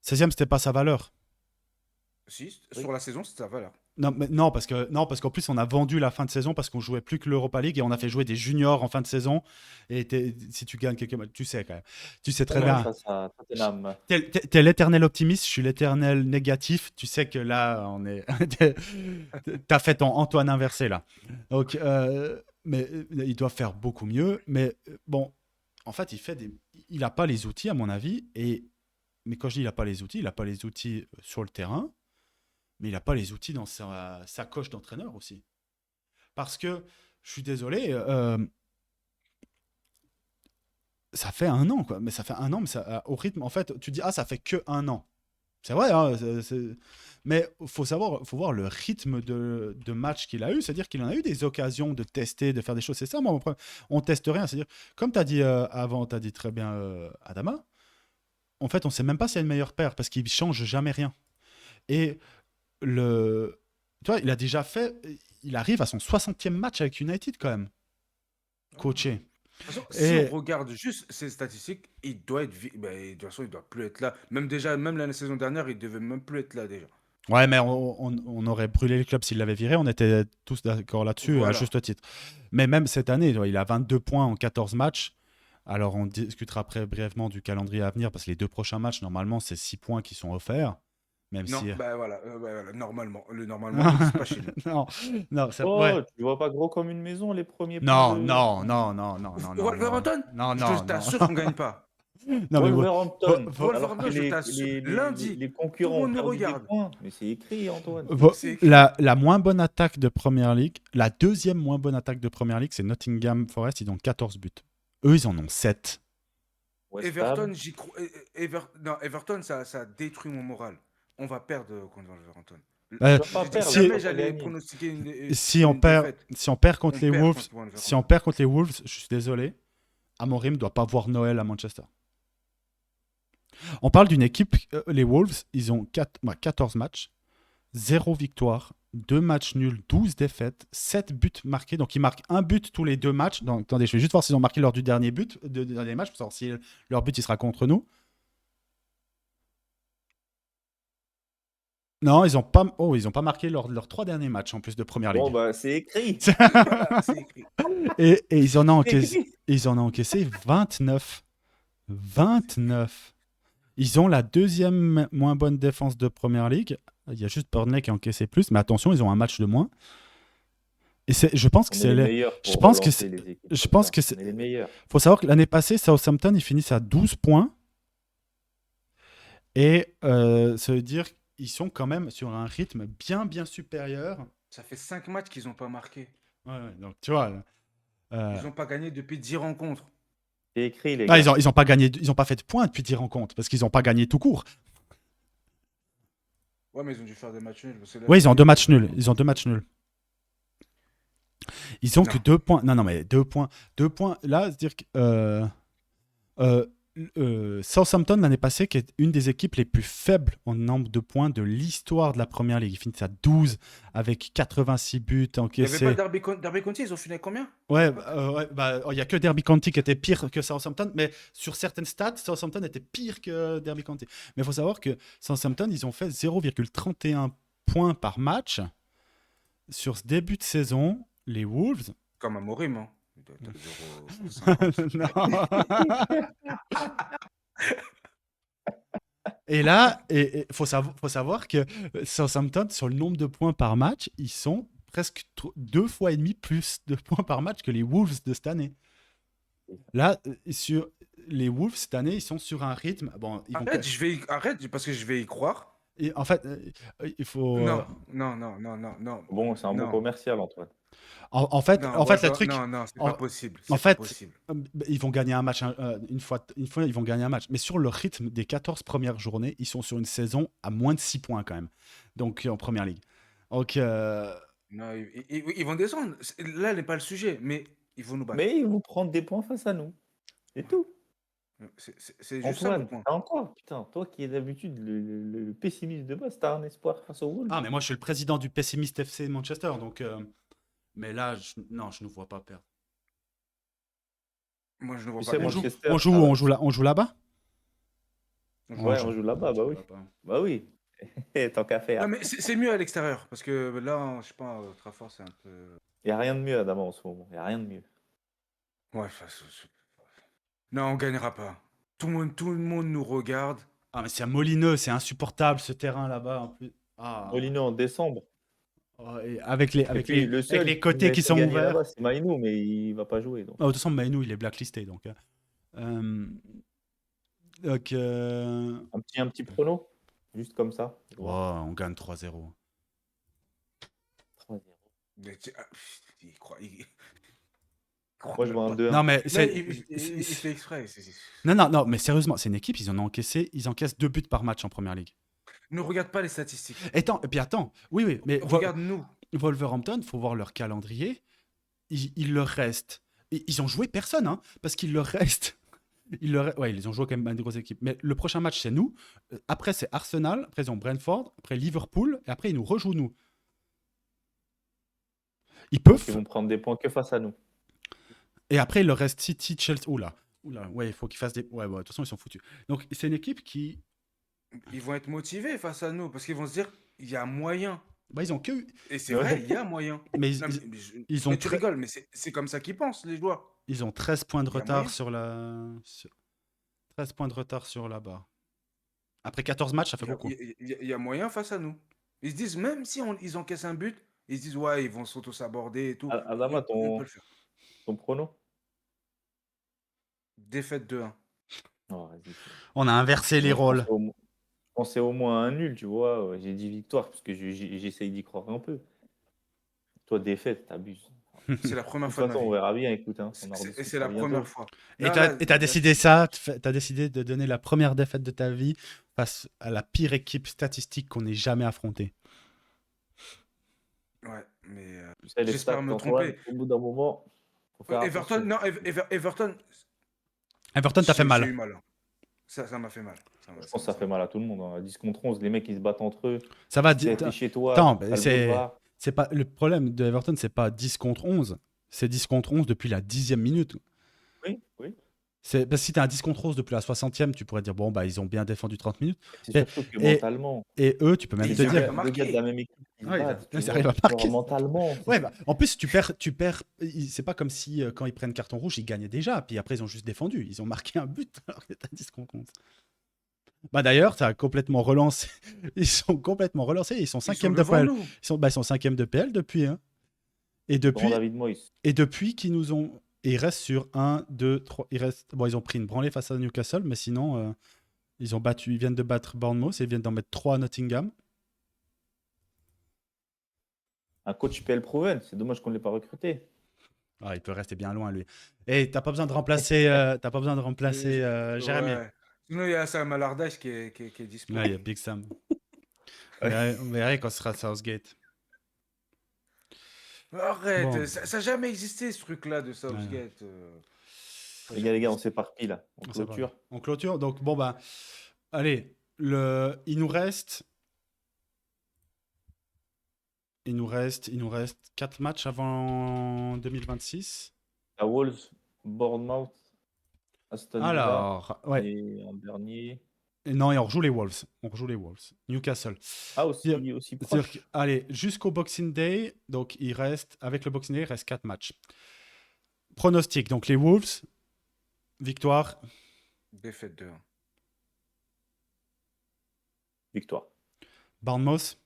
16e, c'était pas sa valeur. Si, Oui. sur la saison, c'est ça, voilà. Non, parce qu'en plus, on a vendu la fin de saison parce qu'on jouait plus que l'Europa League et on a fait jouer des juniors en fin de saison. Et si tu gagnes quelques matchs, tu sais quand même. Tu sais très Ouais, bien. face à Tottenham. T'es l'éternel optimiste, je suis l'éternel négatif. Tu sais que là, on est. T'as fait ton Antoine inversé là. Donc, mais il doit faire beaucoup mieux. Mais bon, en fait, il a pas les outils à mon avis. Mais quand je dis il a pas les outils, il a pas les outils sur le terrain, mais il a pas les outils dans sa coche d'entraîneur aussi. Parce que je suis désolé, ça fait un an quoi. Mais ça fait un an, mais ça, au rythme, en fait, tu dis ça fait que un an. C'est vrai, hein, mais faut voir le rythme de match qu'il a eu. C'est-à-dire qu'il en a eu des occasions de tester, de faire des choses. C'est ça, moi, mon problème. On teste rien. C'est-à-dire, comme tu as dit avant, tu as dit très bien Adama, en fait, on sait même pas s'il y a une meilleure paire parce qu'il change jamais rien. Et tu vois, il a déjà fait, il arrive à son 60e match avec United quand même, coaché. De toute façon, si Et on regarde juste ses statistiques, il doit être. De toute façon, il doit plus être là. Même la saison dernière, il devait même plus être là déjà. ouais, mais on aurait brûlé le club s'il l'avait viré. On était tous d'accord là-dessus, à Voilà. juste titre. Mais même cette année, il a 22 points en 14 matchs. Alors, on discutera après brièvement du calendrier à venir parce que les 2 prochains matchs, normalement, c'est 6 points qui sont offerts. Même Non, si. voilà, normalement. Normalement, il n'existe pas chez nous. Non, non, ouais. Oh, tu vois pas gros comme une maison les premiers points Non, de. non, non, non, non, non, non, non, Wolverhampton, non, je non, non. t'assure qu'on gagne pas. Non, mais Wolverhampton, alors que Wolverhampton, je t'assure. Lundi, les tout le concurrents ont monde nous perdu des regarde. points. Mais c'est écrit, Antoine. C'est écrit. la moins bonne attaque de Premier League, la deuxième moins bonne attaque de Premier League, c'est Nottingham Forest. Ils ont 14 buts. Eux, ils en ont 7. West Everton, Ham. j'y crois. Non, Everton, ça détruit mon moral. On va perdre contre Wolverhampton. Euh, Tu vas pas J'ai dit perdre, que tu si, jamais vas pas j'allais gagner. pronostiquer si, on une perd, défaite. si on perd contre On les perd Wolves, contre Wolverhampton. si on perd contre les Wolves, je suis désolé, Amorim doit pas voir Noël à Manchester. On parle d'une équipe, les Wolves, ils ont 14 matchs, 0 victoire, 2 matchs nuls, 12 défaites, 7 buts marqués. Donc ils marquent un but tous les 2 matchs. Donc, attendez, je vais juste voir s'ils ont marqué lors du dernier but, du dernier match, pour savoir si leur but il sera contre nous. Non, ils ont pas marqué leurs 3 derniers matchs en plus de Première Bon, Ligue. bah, c'est écrit. Voilà, c'est écrit. Et ils en ont C'est encaissé, écrit. ils en ont encaissé 29. 29. Ils ont la deuxième moins bonne défense de Première Ligue. Il y a juste Burnley qui a encaissé plus, mais attention, ils ont un match de moins. Et je pense que On est c'est les les. meilleurs Je pour pense que relancer c'est. les équipes Je comme pense ça. que c'est. On est les meilleurs. Faut savoir que l'année passée, Southampton, ils finissent à 12 points. Et ça veut dire qu'ils sont quand même sur un rythme bien, bien supérieur. Ça fait 5 matchs qu'ils n'ont pas marqué. Ouais, donc tu vois. Ils n'ont pas gagné depuis 10 rencontres. C'est écrit, les Ah, gars. ils ont pas gagné, ils ont pas fait de points depuis 10 rencontres parce qu'ils n'ont pas gagné tout court. Ouais, mais ils ont dû faire des matchs nuls. Parce que là, Oui, ils ont 2 matchs nuls. Ils ont 2 matchs nuls. Ils ont que Non. 2 points. Non, mais 2 points. 2 points. Là, c'est-à-dire que Southampton, l'année passée, qui est une des équipes les plus faibles en nombre de points de l'histoire de la Première Ligue. Ils finissent à 12 avec 86 buts Il n'y avait encaissés. pas Derby County, ils ont fini à combien? Ouais, il n'y a que Derby County qui était pire que Southampton, mais sur certaines stats, Southampton était pire que Derby County. Mais il faut savoir que Southampton, ils ont fait 0,31 points par match. Sur ce début de saison, les Wolves. Comme à Morim, hein. Il doit être à 0,50. Non. Et là, il faut savoir que Southampton, sur le nombre de points par match, ils sont presque 2,5 fois plus de points par match que les Wolves de cette année. Là, sur les Wolves, cette année, ils sont sur un rythme. Bon, ils vont... Arrête, parce que je vais y croire. Et en fait, il faut. Non. Bon, c'est un bon Non. commercial, Antoine. En fait, le truc. Non, c'est pas possible. En C'est pas fait, possible. ils vont gagner un match une fois, ils vont gagner un match. Mais sur le rythme des 14 premières journées, ils sont sur une saison à moins de 6 points quand même. Donc en Première Ligue. Donc. Non, ils vont descendre. Là n'est pas le sujet, mais ils vont nous battre. Mais ils vont prendre des points face à nous. C'est tout. C'est juste ça le Antoine, point. t'as encore, putain, toi qui es d'habitude le pessimiste de base, t'as un espoir face aux Wolves. Ah, mais moi, je suis le président du pessimiste FC de Manchester. Donc, mais là, non, je ne vois pas perdre. Moi, je ne vois Tu pas sais, gagner. Manchester, On joue là-bas? Ouais, on joue là-bas, bah oui. Bah oui. Tant qu'à faire. Non, mais c'est mieux à l'extérieur. Parce que là, je sais pas, Trafford, c'est un peu. Il n'y a rien de mieux à Damas en ce moment. Il n'y a rien de mieux. Ouais, non, on gagnera pas. Tout le monde nous regarde. Ah, mais c'est molineux, c'est insupportable ce terrain là-bas en plus. Ah. Molineux en décembre. Oh, et avec les, Et avec puis les, le avec seul les qui côtés m'a qui fait sont gagner ouverts. là-bas, c'est Maïnou, mais il va pas jouer. Donc. Ah, de toute façon, Mainou, il est blacklisté. Donc, Un petit prono, juste comme ça. oh, on gagne 3-0. 3-0. Il croit. Moi, je vois un 2-1. Non, mais Il fait exprès. Non, mais sérieusement, c'est une équipe, ils encaissent 2 buts par match en première ligue. Ne regarde pas les statistiques. Et puis attends, oui, mais Regarde-nous. Wolverhampton, faut voir leur calendrier. Il leur reste. Ils ont joué personne, hein, parce qu'il leur reste. Ouais, ils ont joué quand même à une grosse équipe. Mais le prochain match, c'est nous. Après, c'est Arsenal. Après, ils ont Brentford. Après, Liverpool. Et après, ils nous rejouent, nous. Ils peuvent. Ils vont prendre des points que face à nous. Et après, il leur reste City, Chelsea. Oula. Ouais, il faut qu'ils fassent des. Ouais, de toute façon, ils sont foutus. Donc, c'est une équipe qui. Ils vont être motivés face à nous parce qu'ils vont se dire il y a moyen. Bah, ils ont que. Et c'est vrai, il y a moyen. Mais Non, ils ont. mais tu rigoles, mais c'est comme ça qu'ils pensent, les joueurs. Ils ont 13 points de Il y a retard moyen. sur la. 13 points de retard sur la barre. Après 14 matchs, ça fait beaucoup. Il y a moyen face à nous. Ils se disent, même si ils encaissent un but, ils se disent, ouais, ils vont s'auto-saborder et tout. Adama, On peut le faire. ton prono? Défaite 2-1. Oh, vas-y. On a inversé les rôles. Je pensais au moins à un nul, tu vois. J'ai dit victoire parce que j'essaye d'y croire un peu. Toi, défaite, t'abuses. C'est la De première toute fois de ma façon, on vie. verra bien, écoute. Hein, Et c'est la première fois. Et Là, t'as décidé ça, t'as décidé de donner la première défaite de ta vie face à la pire équipe statistique qu'on ait jamais affrontée. Ouais, mais Tu sais, les j'espère stats, me Antoine, tromper. au bout d'un moment, faut faire Everton, attention. non, Everton, Everton, t'as fait j'ai eu mal. mal. Hein. Ça m'a fait mal. Je pense que ça fait mal à tout le monde. Hein. À 10 contre 11, les mecs, ils se battent entre eux. Ça va. T'es chez toi, Attends, t'as le c'est boulevard. pas le problème de Everton, c'est pas 10 contre 11. C'est 10 contre 11 depuis la 10e minute. Oui. Parce que si t'as un 10 contre 11 depuis la 60e, tu pourrais dire bon bah ils ont bien défendu 30 minutes. C'est surtout que mentalement. Et eux, tu peux même Ils te arrivent dire. à marquer. Deux gars de la même équipe qui se Ouais, battent, ils tu arrivent vois. à marquer. Genre, mentalement. Ouais, bah, en plus, tu perds. C'est pas comme si quand ils prennent carton rouge, ils gagnaient déjà. Puis après, ils ont juste défendu. Ils ont marqué un but alors que t'as 10 contre 11. Bah d'ailleurs, ça a complètement relancé. Ils sont complètement relancés. Ils sont 5e de PL. Ils sont 5e de PL depuis. Hein. Et depuis. David Moyes. Et depuis qu'ils nous ont. Et ils restent sur 1, 2, 3. Bon, ils ont pris une branlée face à Newcastle, mais sinon, ils viennent de battre Bournemouth et ils viennent d'en mettre 3 à Nottingham. Un coach PL proven, c'est dommage qu'on ne l'ait pas recruté. Ah, il peut rester bien loin, lui. Et t'as pas besoin de remplacer, Jérémy. Ouais. Sinon, il y a Sam Allardyce qui est disponible. Là, il y a Big Sam. On verra quand ce sera Southgate. Arrête, Bon. ça n'a jamais existé ce truc-là de Southgate. Les gars, on s'éparpille là. On C'est clôture. On clôture. Donc, bon, bah, allez, il nous reste 4 matchs avant 2026. La Wolves, Bournemouth, Aston Villa. Alors, ouais. Et en dernier. Et non, et on rejoue les Wolves. Newcastle. Ah, aussi proche. Allez, jusqu'au Boxing Day. Donc, avec le Boxing Day, il reste 4 matchs. Pronostic. Donc, les Wolves, victoire. Défaite 2-1. Victoire. Bournemouth,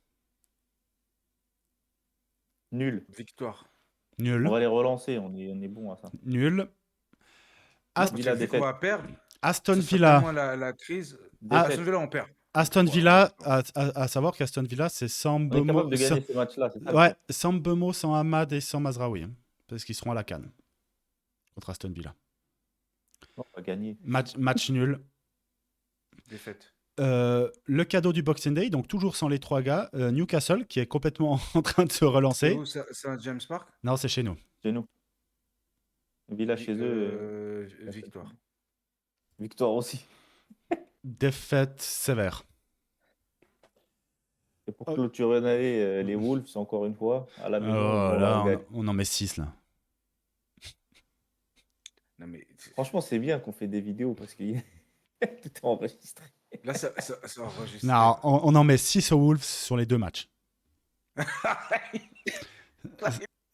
Nul. Victoire. nul. On va les relancer, on est bon à ça. Nul. Villa, défaite. On va perdre. Aston Ce sera Villa. tellement la crise. Défaite. Aston Villa, on perd. Aston Villa, à savoir qu'Aston Villa, c'est sans On est capable de gagner ces matchs-là, c'est ça? Ouais, sans Bemo, sans Ahmad et sans Mazraoui. Hein, parce qu'ils seront à la CAN contre Aston Villa. On va gagner. Match nul. Défaite. Le cadeau du Boxing Day, donc toujours sans les 3 gars. Newcastle, qui est complètement en train de se relancer. C'est un James Park? Non, c'est chez nous. Chez nous. Villa chez eux. Victoire. Victoire aussi. Défaite sévère. Et pour clôturer l'année, les Wolves, encore une fois, à la maison. Là, on en met 6 là. Non, mais Franchement, c'est bien qu'on fait des vidéos parce que tout est enregistré. là, ça enregistre. Non, on en met 6 aux Wolves sur les 2 matchs.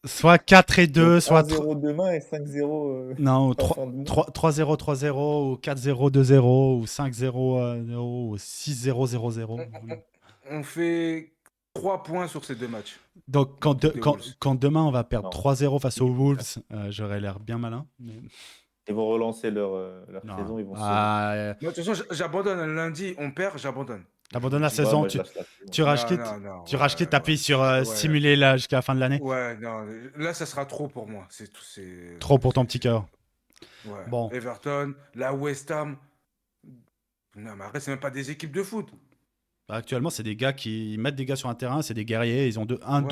Soit 4 et 2, Donc soit 3-0 demain et 5-0 non, en 3, fin de mois. 3-0, 3-0, ou 4-0, 2-0, ou 5-0, 0, ou 6-0, 0-0. On fait 3 points sur ces 2 matchs. Donc, On coupe les Wolves. quand demain on va perdre Non. 3-0 face aux Wolves, j'aurais l'air bien malin. Ils vont relancer leur Non. saison, ils vont se... Ah, Moi, de toute façon, j'abandonne. Lundi, on perd, j'abandonne. t'abandonnes la Je vous le dis. saison, Ouais, moi, tu, je lâche la saison. tu rachètes, Non, tu ouais, rachètes, t'appuies sur ouais. simuler là jusqu'à la fin de l'année. Ouais, non, là, ça sera trop pour moi. C'est tout, c'est Trop pour ton petit cœur. Ouais. Bon. Everton, la West Ham. Non, mais après, c'est même pas des équipes de foot. Bah, actuellement, c'est des gars qui mettent des gars sur un terrain, c'est des guerriers. Ils ont deux Non,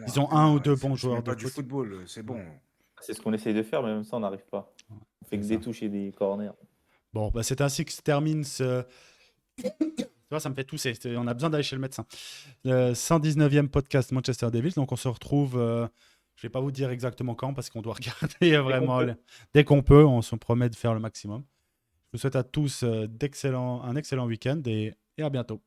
ils ont un ou deux c'est bons c'est joueurs même de pas du foot. football, c'est bon. C'est ce qu'on essaye de faire, mais même ça, on n'arrive pas. On fait que C'est des ça. touches et des corners. Bon, bah, c'est ainsi que se termine ce. Tu vois, ça me fait tousser. On a besoin d'aller chez le médecin. Le 119e podcast Manchester Devils. Donc, on se retrouve. Je vais pas vous dire exactement quand parce qu'on doit regarder vraiment peut. dès qu'on peut. On se promet de faire le maximum. Je vous souhaite à tous un excellent week-end et à bientôt.